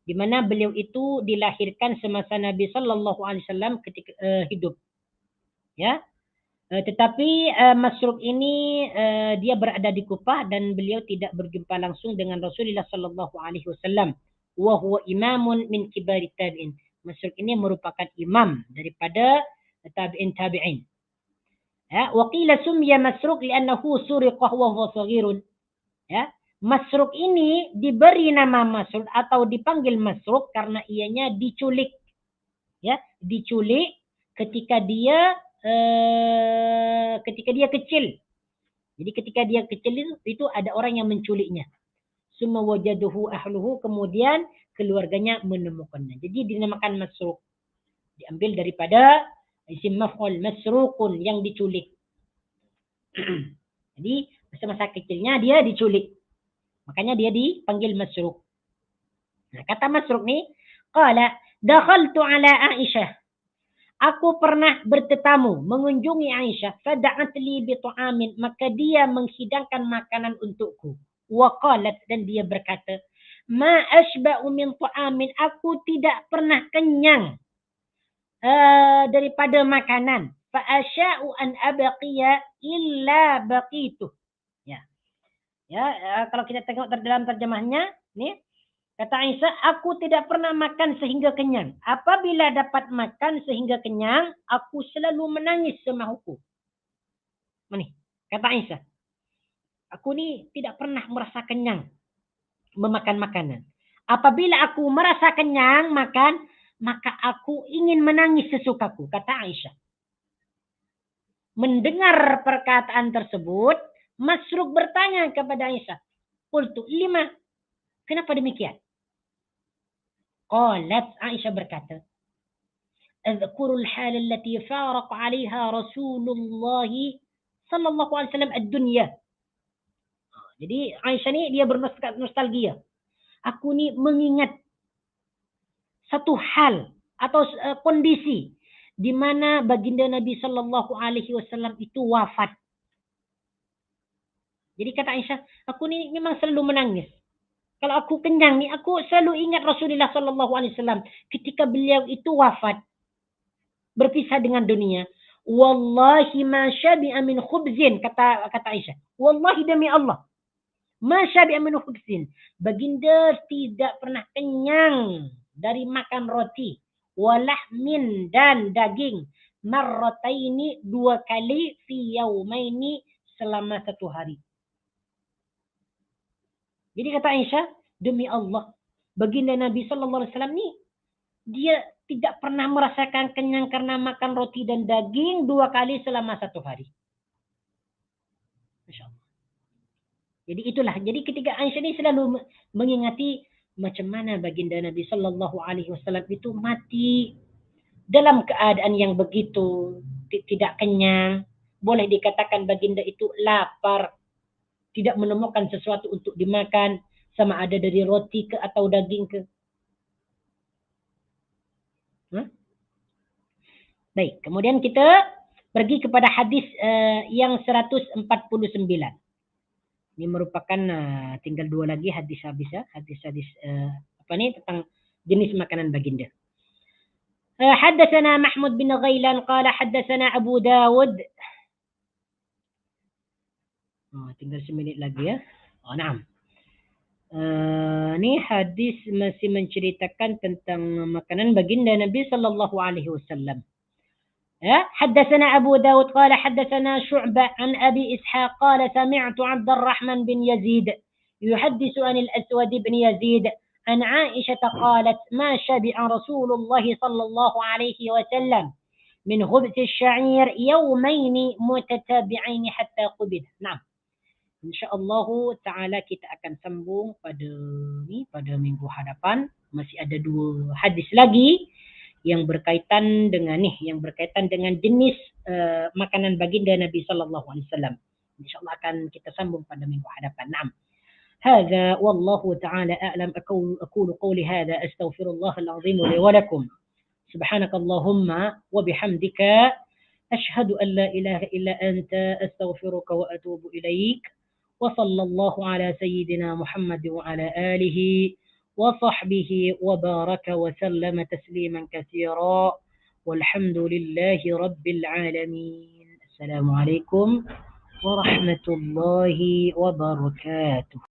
Di mana beliau itu dilahirkan semasa Nabi sallallahu alaihi wasallam ketika hidup. Ya. Tetapi Masruq ini dia berada di Kufah dan beliau tidak berjumpa langsung dengan Rasulullah sallallahu alaihi wasallam. Wa huwa imamun min kibari tabi'in. Masruq ini merupakan imam daripada tabi'in. Ya, wa qila sumya Masruq li'annahu suriqah wa huwa saghirun. Ya, Masruq ini diberi nama Masruq atau dipanggil Masruq karena ianya diculik. Ya, diculik ketika dia kecil. Jadi ketika dia kecil itu ada orang yang menculiknya. Summa wajaduhu ahluhu, kemudian keluarganya menemukannya. Jadi dinamakan Masruq. Diambil daripada isim maf'ul masruqun, yang diculik. Jadi masa-masa kecilnya dia diculik. Makanya dia dipanggil Masruq. Nah, kata Masruq ni, qala dakhaltu ala Aisyah. Aku pernah bertetamu, mengunjungi Aisyah. Fada'at li bi ta'amin, maka dia menghidangkan makanan untukku. Wa qalat, dan dia berkata, ma ashba'u min ta'amin, aku tidak pernah kenyang daripada makanan. Fa asya'u an abqiya illa baqitu. Ya, kalau kita tengok dalam terjemahnya, nih kata Aisyah, aku tidak pernah makan sehingga kenyang. Apabila dapat makan sehingga kenyang, aku selalu menangis semahuku. Ini kata Aisyah, aku ni tidak pernah merasa kenyang memakan makanan. Apabila aku merasa kenyang makan, maka aku ingin menangis sesukaku, kata Aisyah. Mendengar perkataan tersebut, Masruq bertanya kepada Aisyah, qultu lima, kenapa demikian? Qalat, Aisyah berkata, Adhkurul hal allati faraq 'alaiha Rasulullah sallallahu alaihi wasallam ad-dunya. Jadi Aisyah ni dia bernostalgia. Aku ni mengingat satu hal atau kondisi di mana baginda Nabi sallallahu alaihi wasallam itu wafat. Jadi kata Aisyah, aku ni memang selalu menangis. Kalau aku kenyang ni, aku selalu ingat Rasulullah sallallahu alaihi wasallam ketika beliau itu wafat, berpisah dengan dunia. Wallahi ma syabi'a min khubzin, kata Aisyah. Wallahi demi Allah, ma syabi'a min khubzin. Baginda tidak pernah kenyang dari makan roti, walahmin, dan daging, marrataini, 2 kali, fi yaumaini, selama 1 hari. Jadi kata Aisyah, demi Allah, baginda Nabi sallallahu alaihi wasallam ni dia tidak pernah merasakan kenyang karena makan roti dan daging 2 kali selama 1 hari. Masya Allah. Jadi itulah. Jadi ketika Aisyah ni selalu mengingati macam mana baginda Nabi sallallahu alaihi wasallam itu mati dalam keadaan yang begitu tidak kenyang. Boleh dikatakan baginda itu lapar, tidak menemukan sesuatu untuk dimakan, sama ada dari roti ke atau daging ke. Baik, kemudian kita pergi kepada hadis yang 149. Ini merupakan tinggal 2 lagi hadis habis ya, hadis tentang jenis makanan baginda. حدثنا محمود بن غيلان قال حدثنا أبو داود. Tinggal 1 minit lagi ya. Naam. Ini hadis masih menceritakan tentang makanan baginda Nabi sallallahu alaihi wasallam. حدثنا أبو داود قال حدثنا شعبة عن أبي إسحاق قال سمعت عبد الرحمن بن يزيد يحدث عن الأسود بن يزيد عن عائشة قالت ما شبع رسول الله صلى الله عليه وسلم من خبز الشعير يومين متتابعين حتى قبض. نعم. InsyaAllah Ta'ala kita akan sambung pada minggu hadapan. Masih ada 2 hadis lagi yang berkaitan dengan jenis makanan baginda Nabi sallallahu alaihi wasallam. InsyaAllah akan kita sambung pada minggu hadapan. Naam. هذا والله تعالى أعلم. أقول قولي هذا أستغفر الله العظيم لي ولكم. سبحانك اللهم وبحمدك أشهد أن لا إله إلا أنت أستغفرك وأتوب إليك. وصلى الله على سيدنا محمد وعلى آله وصحبه وبارك وسلم تسليما كثيرا والحمد لله رب العالمين. السلام عليكم ورحمة الله وبركاته.